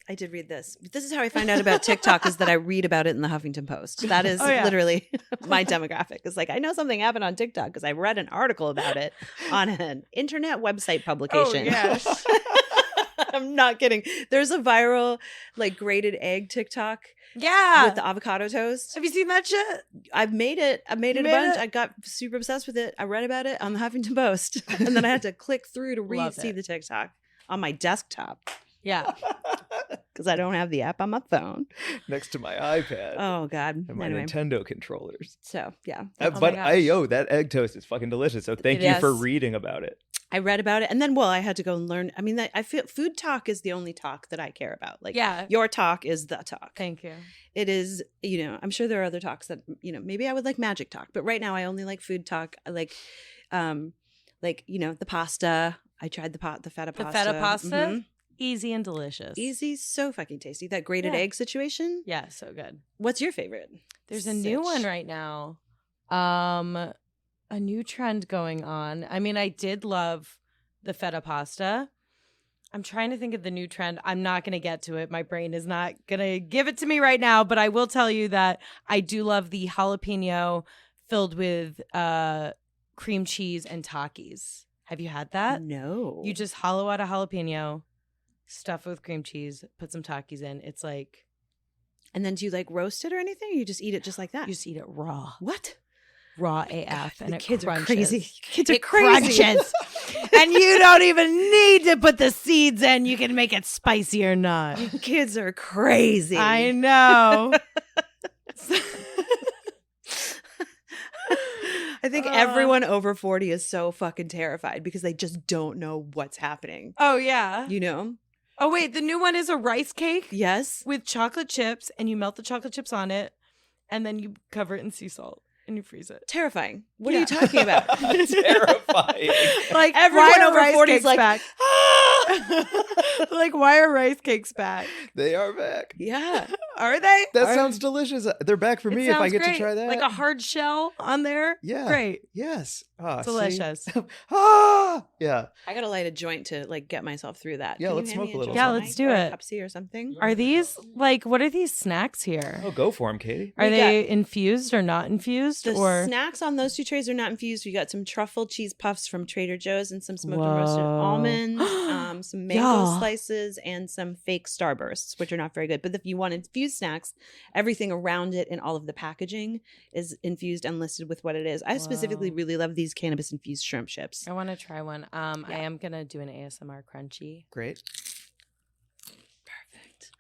I did read this. This is how I find out about TikTok is that I read about it in the Huffington Post. That is literally my demographic. It's like, I know something happened on TikTok because I read an article about it on an internet website publication. Oh, yes. I'm not kidding. There's a viral like grated egg TikTok Yeah. with the avocado toast. Have you seen that shit? I've made it. I made it a made bunch. it? I got super obsessed with it. I read about it on the Huffington Post. And then I had to click through to Love see it. the TikTok on my desktop Yeah. because I don't have the app on my phone. Next to my iPad Oh, God. and my Anyway, Nintendo controllers. so yeah. my But gosh. that egg toast is fucking delicious. So thank It you for is. reading about it. I read about it. And then, I had to go and learn. I mean, I feel food talk is the only talk that I care about. Like, Yeah. your talk is the talk. Thank you. It is, I'm sure there are other talks that, maybe I would like magic talk, but right now I only like food talk. I like, the pasta. I tried the feta The pasta. feta pasta, Mhm. easy and delicious. Easy, so fucking tasty. That grated Yeah. egg situation. Yeah, so good. What's your favorite? There's a new one Sitch. right now. A new trend going on. I mean, I did love the feta pasta. I'm trying to think of the new trend. I'm not going to get to it. My brain is not going to give it to me right now, but I will tell you that I do love the jalapeno filled with cream cheese and Takis. Have you had that? No. You just hollow out a jalapeno, stuff it with cream cheese, put some Takis in. It's like And then do you like roast it or anything? Or you just eat it just like that? you just eat it raw. What? Raw AF. And the it kids crunches. are crazy. Kids are It crazy. crunches. And you don't even need to put the seeds in. You can make it spicy or not. Kids are crazy. I know. I think everyone over 40 is so fucking terrified because they just don't know what's happening. Oh, yeah. You know? Oh, wait. The new one is a rice cake Yes. with chocolate chips, and you melt the chocolate chips on it, and then you cover it in sea salt, and you freeze it. Terrifying. What Yeah. are you talking about? Terrifying. Like, Everyone why are over rice 40 is cakes like, back? Like, why are rice cakes back? They are back. Yeah. Are they? That sounds delicious. They're back for It me if I sounds get great. to try that. Like a hard shell on there. Yeah. Great. Yes. Ah, see? Delicious. Yeah. I gotta light a joint to like get myself through that. Yeah, Can you let's hand me smoke a a little joint Yeah, tonight let's do or a it. Pepsi or something. Are these like what are these snacks here? Oh, go for them, Katie. Are We they infused or not infused? The or snacks on those two trays are not infused. We got some truffle cheese puffs from Trader Joe's and some smoked and roasted Whoa. almonds, some mango Yeah. slices, and some fake Starbursts, which are not very good. But if you want infused snacks, everything around it and all of the packaging is infused and listed with what it is. I specifically Whoa. really love these cannabis infused shrimp chips. I want to try one. I am gonna do an ASMR crunchy. Great.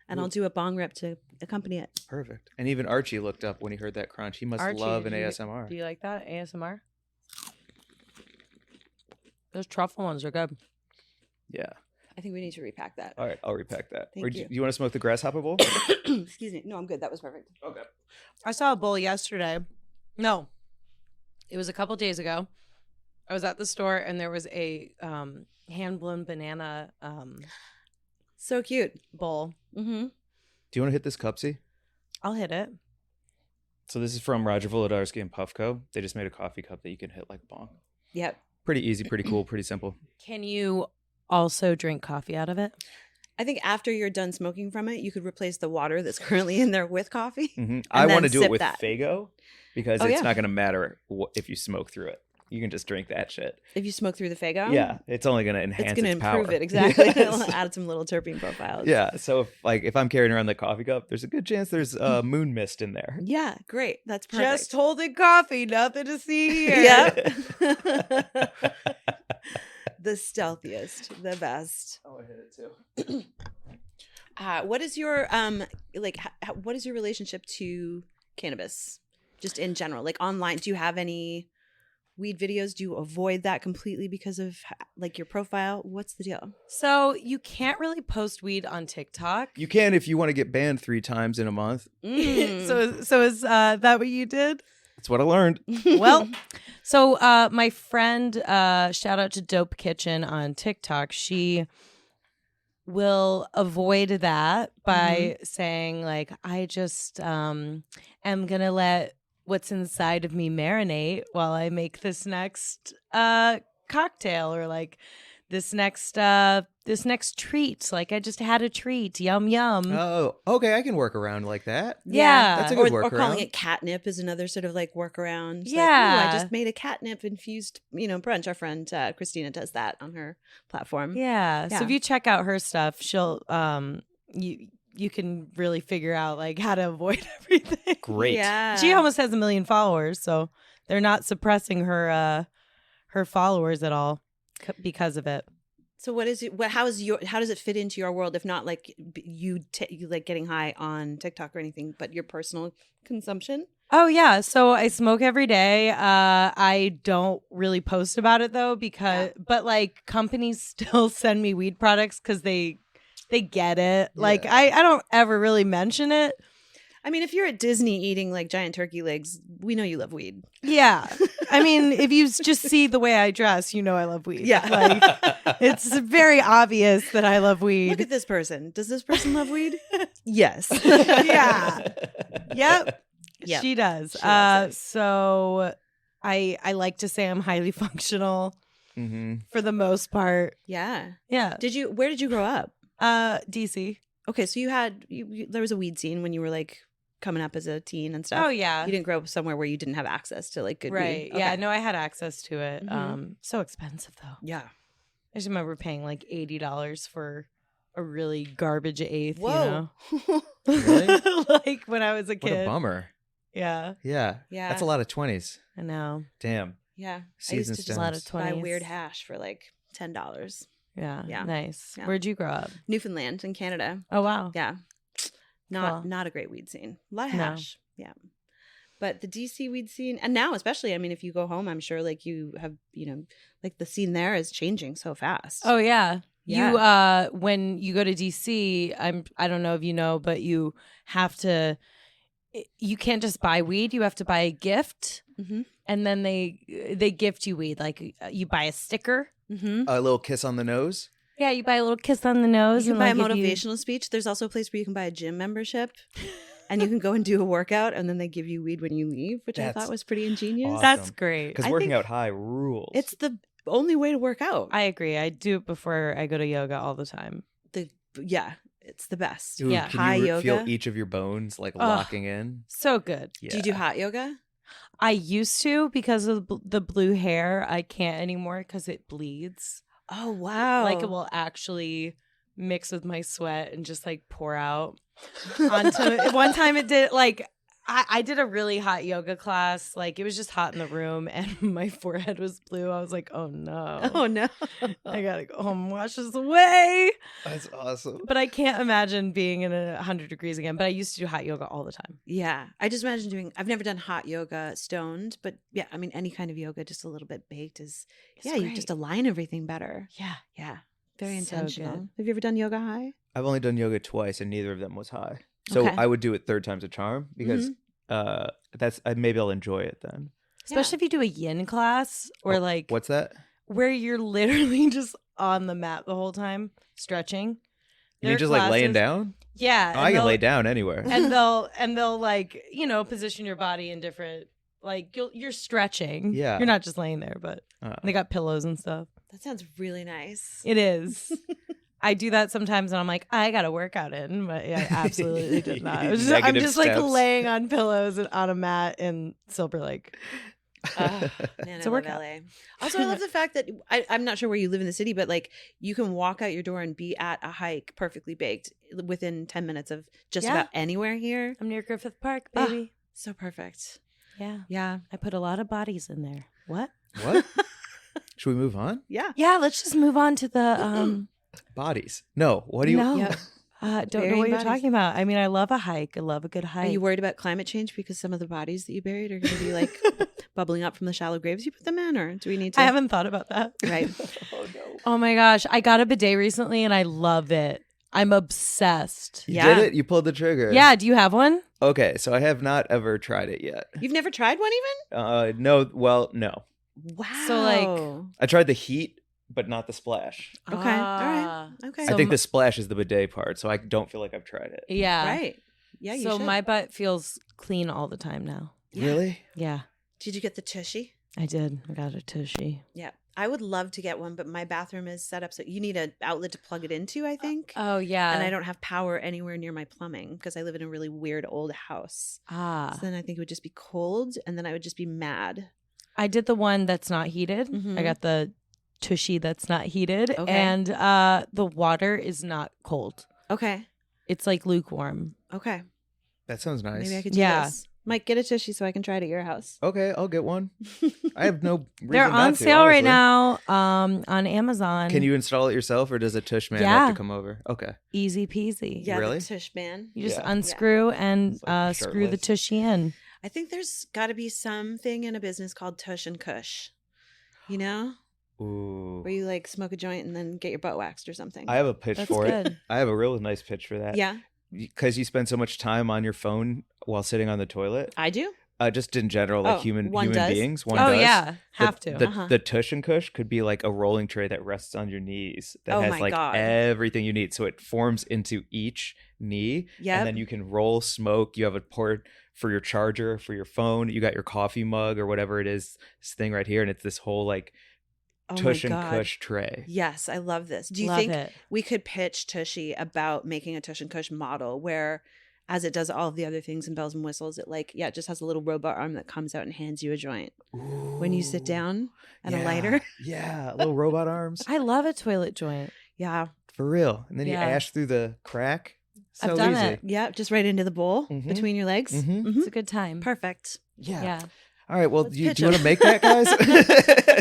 And I'll do a bong rip to accompany it. Perfect. And even Archie looked up when he heard that crunch. He must Archie, love an do you- ASMR. Do you like that ASMR? Those truffle ones are good. Yeah. I think we need to repack that. All right. I'll repack that. Thank Or do you. you want to smoke the grasshopper bowl? Excuse me. No, I'm good. That was perfect. Okay. I saw a bowl yesterday. No, it was a couple days ago. I was at the store and there was a hand blown banana So cute. bowl. Mm-hmm. Do you want to hit this cupsy? I'll hit it. So this is from Roger Volodarski and Puffco. They just made a coffee cup that you can hit like a bong. Yep. Pretty easy, pretty cool, pretty simple. Can you also drink coffee out of it? I think after you're done smoking from it, you could replace the water that's currently in there with coffee. Mm-hmm. I want to do it sip with that. Fago because it's not going to matter if you smoke through it. You can just drink that shit. If you smoke through the Fago? Yeah, it's only going to enhance it's going to improve power. it, exactly. Yes. It'll add some little terpene profiles. Yeah, so if I'm carrying around the coffee cup, there's a good chance there's moon mist in there. Yeah, great. That's perfect. Just holding coffee, nothing to see here. Yep. The stealthiest, the best. Oh, I hit it too. What is your what is your relationship to cannabis, just in general? Like online, do you have any weed videos? Do you avoid that completely because of like your profile? What's the deal? So you can't really post weed on TikTok. You can if you want to get banned 3 times in a month. So is that what you did? That's what I learned. Well, so my friend, shout out to Dope Kitchen on TikTok. She will avoid that by saying like, I just am gonna let what's inside of me marinate while I make this next cocktail, or like this next treat. Like I just had a treat. Yum yum. Oh, okay. I can work around like that. Yeah. That's a good or calling workaround. it catnip is another sort of like workaround. It's Yeah. like, I just made a catnip infused, brunch. Our friend Christina does that on her platform. Yeah. Yeah. So if you check out her stuff, she'll you can really figure out like how to avoid everything. Great. Yeah. She almost has 1 million followers, so they're not suppressing her followers at all because of it. So what is it? How does it fit into your world? If not like you like getting high on TikTok or anything, but your personal consumption? Oh yeah, so I smoke every day. I don't really post about it though but like companies still send me weed products because they get it. Yeah. Like I don't ever really mention it. I mean, if you're at Disney eating like giant turkey legs, we know you love weed. Yeah. I mean, if you just see the way I dress, you know I love weed. Yeah. Like it's very obvious that I love weed. Look at this person. Does this person love weed? Yes. Yeah. Yep. Yep. She does. She loves it. So I like to say I'm highly functional for the most part. Yeah. Yeah. Where did you grow up? DC. Okay, so there was a weed scene when you were like coming up as a teen and stuff. Oh yeah. You didn't grow up somewhere where you didn't have access to like good Right. weed. Yeah. Okay. No, I had access to it. Mhm. So expensive though. Yeah. I just remember paying like $80 for a really garbage eighth. Whoa. You know? Really? Like when I was a What kid. a bummer. Yeah. Yeah. Yeah. That's a lot of 20s. I know. Damn. Yeah. Seasoned I used to A lot of just buy 20s. weird hash for like $10. Yeah. Yeah. Nice. Yeah. Where'd you grow up? Newfoundland in Canada. Oh wow. Yeah. Not Cool. a great weed scene. A lot of No. hash. Yeah. But the DC weed scene, and now especially, I mean, if you go home, I'm sure like you have, like the scene there is changing so fast. Oh yeah. Yeah. You when you go to DC, I don't know if you know, but you can't just buy weed, you have to buy a gift. Mm-hmm. And then they gift you weed. Like you buy a sticker. Mm-hmm. A little kiss on the nose. Yeah, you buy a little kiss on the nose. You can and buy a they'll give you- motivational speech. There's also a place where you can buy a gym membership and you can go and do a workout and then they give you weed when you leave, which I That's thought was pretty ingenious. awesome. That's great. Because I working think out high rules. It's the only way to work out. I agree. I do it before I go to yoga all the time. Yeah, it's the best. Ooh, yeah, can high you feel yoga. each of your bones like locking in? So good. Yeah. Do you do hot yoga? I used to because of the blue hair. I can't anymore because it bleeds. Oh, wow. Like it will actually mix with my sweat and just like pour out onto. One time it did like I did a really hot yoga class. Like it was just hot in the room and my forehead was blue. I was like, oh no. Oh, no. I gotta go home and wash this away. That's awesome. But I can't imagine being in 100 degrees again. But I used to do hot yoga all the time. Yeah. I just imagine I've never done hot yoga stoned, but yeah, I mean, any kind of yoga, just a little bit baked is, It's you great. just align everything better. Yeah. Yeah. Very So intentional. good. Have you ever done yoga high? I've only done yoga twice and neither of them was high. So Okay. I would do it 3rd time's a charm because maybe I'll enjoy it then. Especially if you do a yin class or Oh, like What's that? where you're literally just on the mat the whole time stretching. You mean just like laying down? Yeah. Oh, I can lay down anywhere. And they'll like, position your body in different, like you're stretching. Yeah. You're not just laying there, but they got pillows and stuff. That sounds really nice. It is. I do that sometimes and I'm like, I got a workout in, but I absolutely did not. I'm just like laying on pillows and on a mat in Silver Lake. Man, It's I a love workout. LA. Also, I love the fact that I'm not sure where you live in the city, but like you can walk out your door and be at a hike perfectly baked within 10 minutes of just about anywhere here. I'm near Griffith Park, baby. So perfect. Yeah. Yeah. I put a lot of bodies in there. What? Should we move on? Yeah. Yeah, let's just move on to the Bodies. No. What do you? No. Yep. Don't know Burying what you're bodies. talking about. I mean, I love a hike. I love a good Are hike. you worried about climate change because some of the bodies that you buried are going to be like bubbling up from the shallow graves you put them in, or do we need to? I haven't thought about that. Right. Oh no. Oh my gosh. I got a bidet recently and I love it. I'm obsessed. You Yeah. did it. You pulled the trigger. Yeah. Do you have one? Okay, so I have not ever tried it yet. You've never tried one even? No. Well, no. Wow. So, like- I tried the heat, but not the splash. Okay. All right. Okay. I think the splash is the bidet part, so I don't feel like I've tried it. Yeah. Right. Yeah. You So should. my butt feels clean all the time now. Yeah. Really? Yeah. Did you get the tushy? I did. I got a tushy. Yeah. I would love to get one, but my bathroom is set up so you need an outlet to plug it into, I think. Oh, yeah. And I don't have power anywhere near my plumbing because I live in a really weird old house. Ah. So then I think it would just be cold and then I would just be mad. I did the one that's not heated. Mhm. I got the tushy that's not heated. Okay. And the water is not cold. Okay. It's like lukewarm. Okay. That sounds nice. Maybe I could do Yeah. this. Mike, get a tushy so I can try it at your house. Okay, I'll get one. I have no reason They're not on to, sale right honestly. now on Amazon. Can you install it yourself, or does a tush man Yeah. have to come over? Okay. Easy peasy. Yeah, Really? the tush man. You just Yeah. unscrew and It's like screw the shirtless. tushy in. I think there's got to be something in a business called tush and kush. You know? Ooh. Where you like smoke a joint and then get your butt waxed or something. I have a pitch That's for it. good. I have a real nice pitch for that. Yeah, Because you spend so much time on your phone while sitting on the toilet. I do. Just in general, like Oh, human one does? beings. One Oh does. yeah, have to. The tush and kush could be like a rolling tray that rests on your knees that Oh has my like God. everything you need. So it forms into each knee. Yep. And then you can roll, smoke. You have a port for your charger, for your phone. You got your coffee mug or whatever it is, this thing right here. And it's this whole like Oh tush my and God. kush tray. Yes, I love this. Do you Love think it. we could pitch Tushy about making a tush and kush model where, as it does all of the other things and bells and whistles, it like, yeah, it just has a little robot arm that comes out and hands you a joint when you sit Ooh. down and a Yeah. lighter. Yeah, little robot arms. I love a toilet joint. Yeah. For real. And then Yeah. you ash through the crack. So I've done easy. it. Yeah. Just right into the bowl Mhm. between your legs. Mhm. Mhm. It's a good time. Perfect. Yeah. Yeah. All right. Well, Let's do you pitch want to it. make that, guys?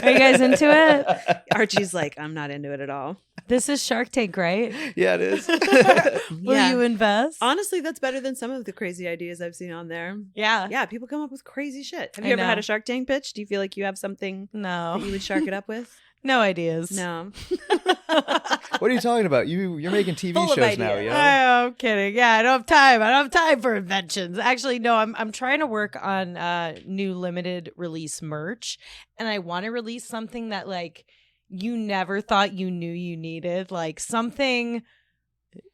Are you guys into it? Archie's like, I'm not into it at all. This is Shark Tank, right? Yeah, it is. Will Yeah. you invest? Honestly, that's better than some of the crazy ideas I've seen on there. Yeah. Yeah, people come up with crazy shit. Have I you ever had know. a Shark Tank pitch? Do you feel like you have something that you No. would shark it up with? No ideas. No. What are you talking about? You're making TV Full of shows now, ideas. you know? I'm kidding. Yeah, I don't have time. I don't have time for inventions. Actually, no, I'm trying to work on new limited release merch, and I want to release something that like you never thought you knew you needed, like something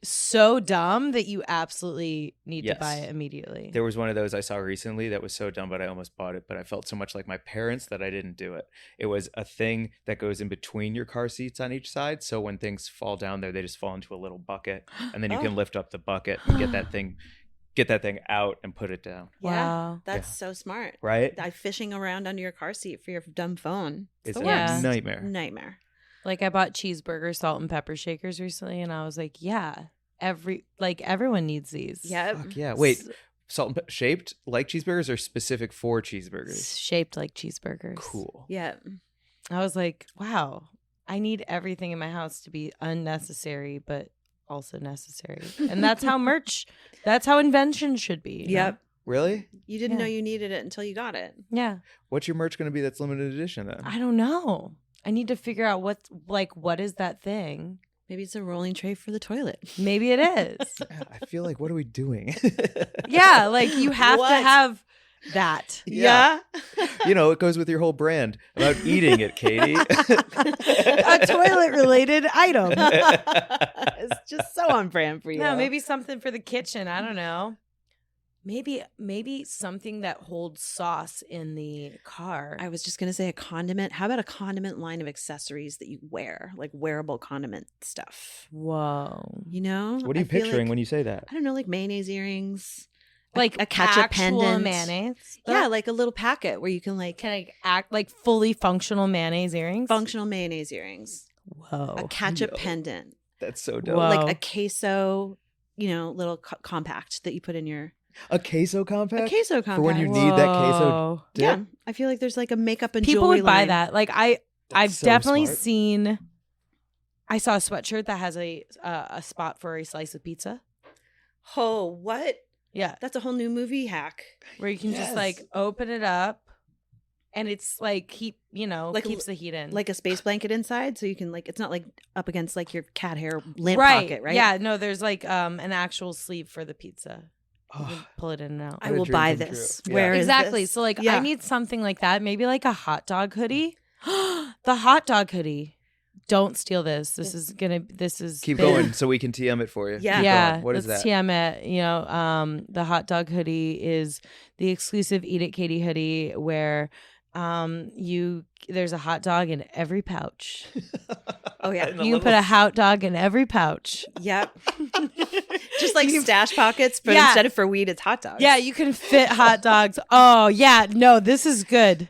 so dumb that you absolutely need to buy Yes. it immediately. There was one of those I saw recently that was so dumb, but I almost bought it. But I felt so much like my parents that I didn't do it. It was a thing that goes in between your car seats on each side. So when things fall down there, they just fall into a little bucket, and then you can Oh. lift up the bucket and get that thing out and put it down. Wow. That's so smart. Right? Fishing around under your car seat for your dumb phone. It's the a worst. worst. nightmare. Nightmare. Like I bought cheeseburger salt and pepper shakers recently, and I was like, yeah, everyone needs these. Yep. Fuck yeah. Wait, salt and shaped like cheeseburgers or specific for cheeseburgers? Shaped like cheeseburgers. Cool. Yeah. I was like, wow, I need everything in my house to be unnecessary, but also necessary. And that's how that's how invention should be. you know? Yep. Really? You didn't Yeah. know you needed it until you got it. Yeah. What's your merch going to be that's limited edition then? I don't know. I need to figure out what is that thing? Maybe it's a rolling tray for the toilet. Maybe it is. I feel like, what are we doing? Yeah, like you have to What? have that. Yeah. It goes with your whole brand about eating it, Katie. A toilet-related item. It's just so on brand for you. No, maybe something for the kitchen. I don't know. Maybe something that holds sauce in the car. I was just going to say a condiment. How about a condiment line of accessories that you wear, like wearable condiment stuff? Whoa. You know? What are you I feel picturing like, when you say that? I don't know, like mayonnaise earrings. Like a ketchup actual pendant. mayonnaise? Yeah, like a little packet where you can like Can I act like fully functional mayonnaise earrings? functional mayonnaise earrings. Whoa. A ketchup Yo. pendant. That's so dope. Whoa. Like a queso, little compact that you put in your... A queso compact? A queso compact. For when you need that queso Whoa. dip? Yeah, I feel like there's like a makeup and People jewelry would buy line. that. Like I've so definitely smart. seen. I saw a sweatshirt that has a spot for a slice of pizza. Oh, what? Yeah, That's a whole new movie hack. where you can just like Yes. open it up, and it's like keeps the heat in. Like a space blanket inside, so you can it's not like up against like your cat hair lamp right, pocket, right? Yeah, no, there's like an actual sleeve for the pizza. You can Oh, pull it in and out. I What a will dream buy come this. true. Yeah. Where is Exactly. this? So like Yeah. I need something like that. Maybe like a hot dog hoodie. The hot dog hoodie. Don't steal this. This is keep big. going so we can TM it for you. Yeah. Keep Yeah. going. What is let's that? TM it. The hot dog hoodie is the exclusive Eat It Katie hoodie where there's a hot dog in every pouch. Oh yeah. And the You can put little- a hot dog in every pouch. Yep. Just like You- stash pockets, but Yeah. instead of for weed, it's hot dogs. Yeah, you can fit hot dogs. Oh yeah, no, this is good.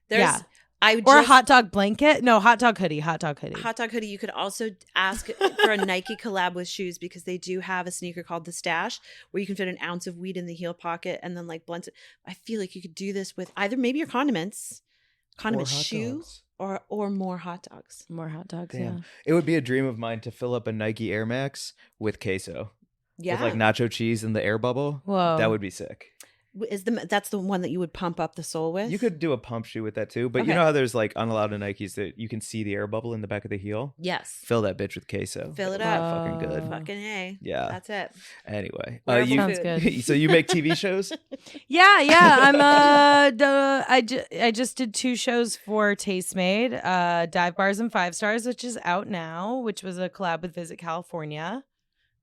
There's yeah. I Or a just- hot dog blanket. No, hot dog hoodie. Hot dog hoodie. hot dog hoodie. You could also ask for a Nike collab with shoes because they do have a sneaker called the Stash where you can fit an ounce of weed in the heel pocket and then like blunt it. I feel like you could do this with either maybe your condiment Or hot shoe, dogs. or more hot dogs. More hot dogs. Damn. Yeah. It would be a dream of mine to fill up a Nike Air Max with queso. Yeah, With like nacho cheese in the air bubble. Whoa. That would be sick. that's the one that you would pump up the sole with. You could do a pump shoe with that too. But Okay. you know how there's like unallowed in Nikes that you can see the air bubble in the back of the heel? yes, Fill that bitch with queso. Fill it That'd be up. Fucking good. fucking A. Yeah. That's it. Anyway. Wearable Sounds food. good. So you make TV shows? Yeah. I'm I just did 2 shows for Tastemade, Dive Bars and 5 Stars, which is out now, which was a collab with Visit California.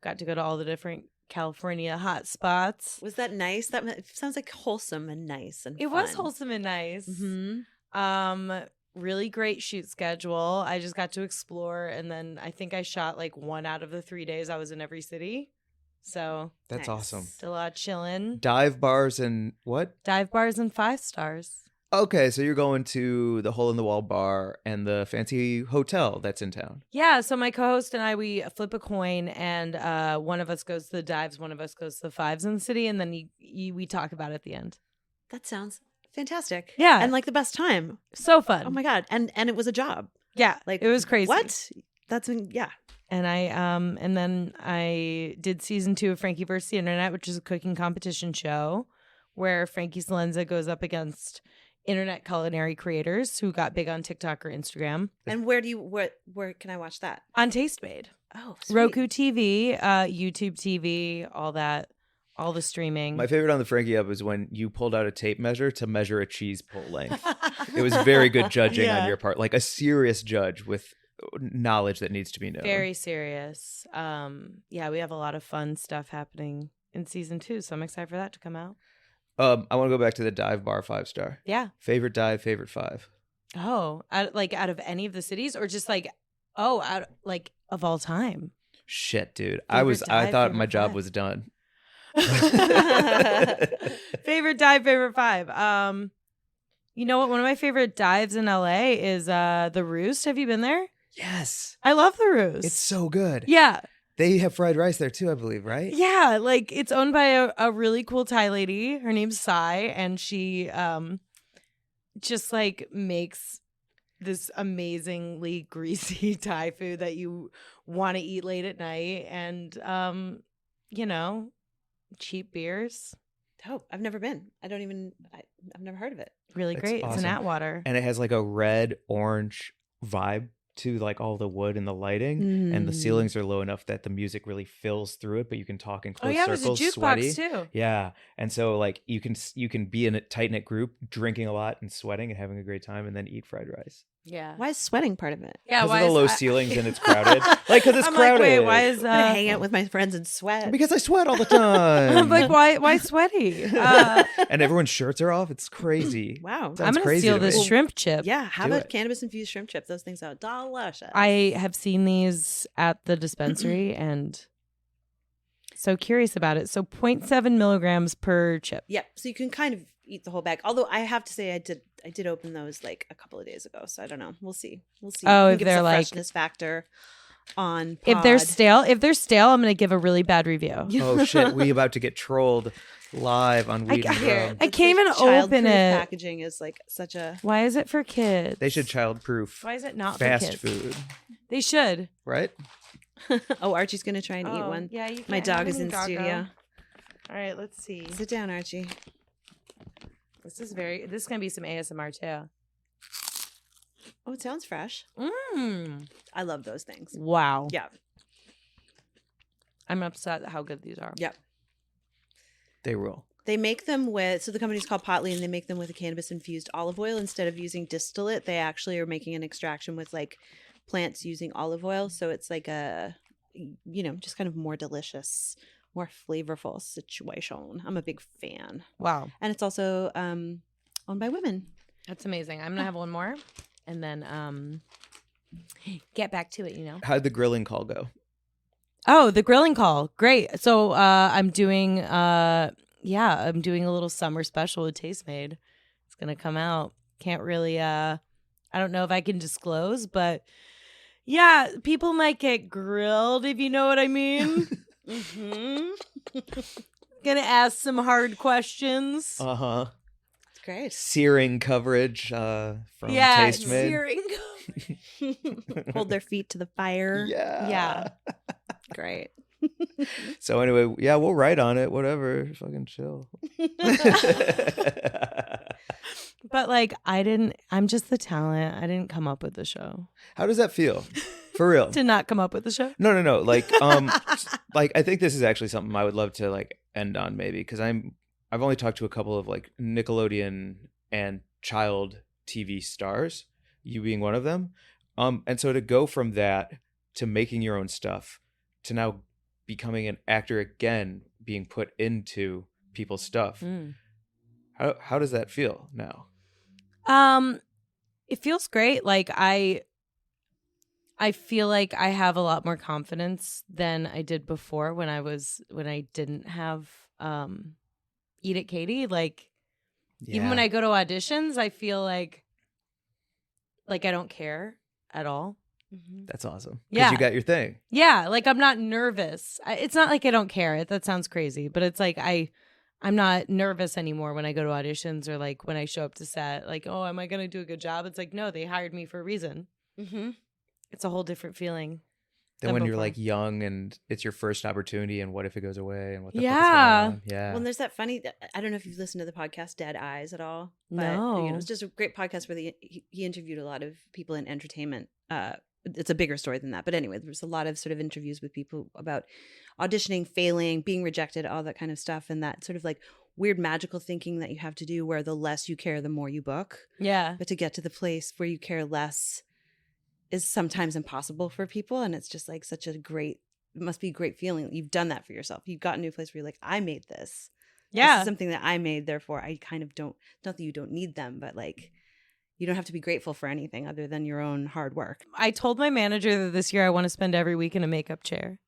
Got to go to all the different California hot spots. Was that nice? That sounds like wholesome and nice and It was fun. wholesome and nice. Mm-hmm. Really great shoot schedule. I just got to explore, and then I think I shot like 1 out of the 3 days I was in every city. So That's Nice. awesome. still a lot chilling. Dive bars and what? Dive Bars and 5 Stars. Okay, so you're going to the hole in the wall bar and the fancy hotel that's in town. Yeah, so my co-host and I, we flip a coin, and one of us goes to the dives, one of us goes to the 5s in the city, and then we talk about it at the end. That sounds fantastic. Yeah. and like the best time. So fun. Oh my god! And it was a job. Yeah, Like it was crazy. What? That's yeah. And and then I did season 2 of Frankie vs. the Internet, which is a cooking competition show where Frankie Salenza goes up against internet culinary creators who got big on TikTok or Instagram And where can I watch that? on Tastemade. Oh, sweet. Roku TV, YouTube TV, all that, all the streaming. My favorite on the Frankie up is when you pulled out a tape measure to measure a cheese pull length. It was very good judging on Yeah. your part, like a serious judge with knowledge that needs to be known. Very serious. Yeah, we have a lot of fun stuff happening in season 2, so I'm excited for that to come out. I want to go back to the dive bar 5-star. Yeah. Favorite dive, favorite 5. Oh, out of any of the cities, or just like, out like of all time. Shit, dude. Favorite I dive, thought my favorite job 5. was done. Favorite dive, favorite 5. You know what? One of my favorite dives in LA is the Roost. Have you been there? Yes. I love the Roost. It's so good. Yeah. They have fried rice there too, I believe, right? Yeah, like it's owned by a really cool Thai lady. Her name's Sai, and she just like makes this amazingly greasy Thai food that you want to eat late at night, and cheap beers. Dope. I've never been. I've never heard of it. Really It's great. It's awesome. an Atwater. And it has like a red orange vibe to like all the wood and the lighting, and the ceilings are low enough that the music really fills through it, but you can talk in close circles, there's a sweaty. jukebox too. Yeah, and so like you can be in a tight knit group, drinking a lot and sweating and having a great time, and then eat fried rice. Yeah. Why is sweating part of it? Yeah. Because Why of the low is ceilings and it's crowded. Like, because it's I'm crowded. like, wait, why is I'm gonna hang out with my friends and sweat. Because I sweat all the time. I'm like, why sweaty? And everyone's shirts are off. It's crazy. Wow. Sounds I'm gonna crazy steal to this me. shrimp chip. Yeah, how Do about it. cannabis infused shrimp chip? Those things are delicious. I have seen these at the dispensary and so curious about it. So 0.7 milligrams per chip. Yep. So you can kind of eat the whole bag. Although I have to say I did open those like a couple of days ago. So I don't know. We'll see. Oh, We can if give us they're a like- freshness factor on If they're pod. stale, I'm gonna give a really bad review. Oh shit, we about to get trolled live on Weed and Here, Grub. I this, can't like, even open child-proof it. Packaging is like such a Why is it for kids? They should childproof Why is it not fast for kids? food, They should. right? Oh, Archie's gonna try and eat Oh, one. Yeah, you My can. dog Have is an in doggo. studio. All right, let's see. Sit down, Archie. This is gonna be some ASMR too. Oh, it sounds fresh. Mmm. I love those things. Wow. Yeah. I'm upset at how good these are. Yep. They rule. They make them with, so the company's called Potley, and they make them with a cannabis infused olive oil. Instead of using distillate, they actually are making an extraction with like plants using olive oil. So it's like a, just kind of more delicious, more flavorful situation. I'm a big fan. Wow. And it's also owned by women. That's amazing. I'm gonna have one more and then get back to it, How'd the grilling call go? Oh, the grilling call. Great. So I'm doing a little summer special with Tastemade. It's gonna come out. Can't really I don't know if I can disclose, but yeah, people might get grilled if you know what I mean. Mm-hmm. Gonna ask some hard questions. Uh-huh. It's great. Searing coverage from Tastemade. searing. Hold their feet to the fire. Yeah. Yeah. Great. So anyway, yeah, we'll write on it. Whatever. Fucking chill. But like I'm just the talent. I didn't come up with the show. How does that feel? For real. Did not come up with the show. No. Like, like I think this is actually something I would love to like end on maybe because I've only talked to a couple of like Nickelodeon and child TV stars, you being one of them. And so to go from that to making your own stuff to now becoming an actor again, being put into people's stuff. How does that feel now? It feels great. Like I feel like I have a lot more confidence than I did before when I didn't have It Katie. Like even when I go to auditions, I feel like I don't care at all. That's awesome. Yeah. Because you got your thing. Yeah, like I'm not nervous. It's not like I don't care. That sounds crazy, but it's like I'm not nervous anymore when I go to auditions or like when I show up to set. Like, oh, am I going to do a good job? It's like, no, they hired me for a reason. Mm-hmm. It's a whole different feeling. Then when you're before. like young and it's your first opportunity and what if it goes away and what the fuck is Yeah. going on? Yeah. Well, and there's that funny. I don't know if you've listened to the podcast Dead Eyes at all. But, No. it's just a great podcast where he interviewed a lot of people in entertainment. It's a bigger story than that, but anyway, there's a lot of sort of interviews with people about auditioning, failing, being rejected, all that kind of stuff, and that sort of like weird magical thinking that you have to do, where the less you care, the more you book. Yeah. But to get to the place where you care less is sometimes impossible for people, and it's just like such a great. It must be a great feeling. You've done that for yourself. You've gotten to a place where you're like, I made this. This Yeah. is something that I made. Therefore, I kind of don't. Not that you don't need them, but like, you don't have to be grateful for anything other than your own hard work. I told my manager that this year I want to spend every week in a makeup chair.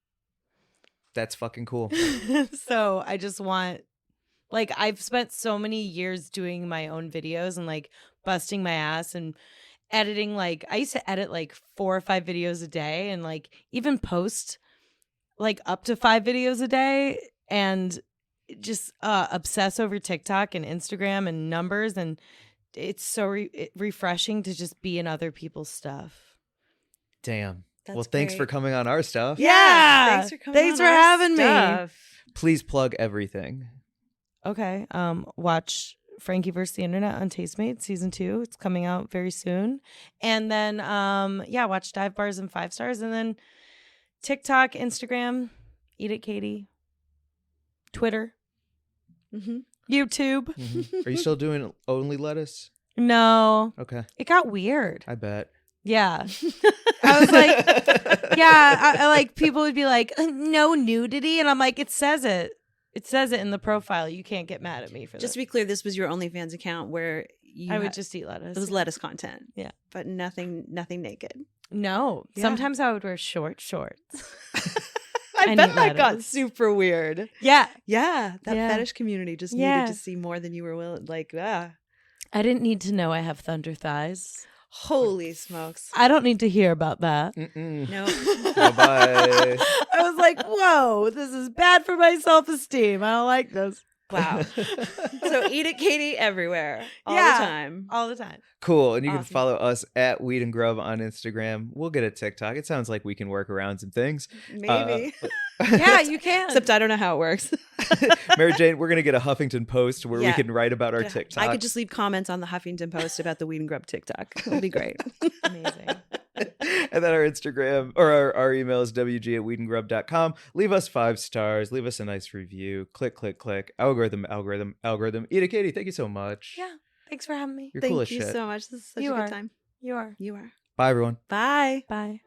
That's fucking cool. So I just want, like, I've spent so many years doing my own videos and like busting my ass and editing. Like, I used to edit like 4 or 5 videos a day and like even post like up to 5 videos a day and just obsess over TikTok and Instagram and numbers. And it's so refreshing to just be in other people's stuff. Damn. That's Well, thanks great. for coming on our stuff. Yeah. Thanks for coming. Thanks on for our having me. stuff. Please plug everything. Okay. Watch Frankie vs. the Internet on Tastemade season 2. It's coming out very soon. And then, watch Dive Bars and 5 Stars. And then TikTok, Instagram, Eat It Katie, Twitter, YouTube. Are you still doing only lettuce? No. Okay. It got weird. I bet. Yeah. I was like, I like people would be like, no nudity. And I'm like, it says it. It says it in the profile. You can't get mad at me for Just this. to be clear, this was your OnlyFans account where I would just eat lettuce. It was lettuce content. Yeah. But nothing naked. No. Yeah. Sometimes I would wear shorts. I And bet eat that got lettuce. super weird. Yeah. Yeah. That Yeah. fetish community just Yeah. needed to see more than you were willing. Like, I didn't need to know I have thunder thighs. holy smokes. I don't need to hear about that. No. Bye-bye. I was like, whoa, this is bad for my self-esteem. I don't like this. Wow. So Eat It Katie everywhere. All Yeah. the time. All the time. Cool. And you can Awesome. follow us at Weed and Grub on Instagram. We'll get a TikTok. It sounds like we can work around some things. Maybe. Yeah, you can. Except I don't know how it works. Mary Jane, we're going to get a Huffington Post where we Yeah. can write about our TikTok. I could just leave comments on the Huffington Post about the Weed and Grub TikTok. It'll be great. Amazing. And then our Instagram or our email is wg@weedandgrub.com. Leave us 5 stars. Leave us a nice review. Click, click, click. Algorithm. Eat It Katie, thank you so much. Yeah. Thanks for having me. You're cool as Thank you shit. so much. This is such You a are. good time. You are. You are. Bye, everyone. Bye. Bye.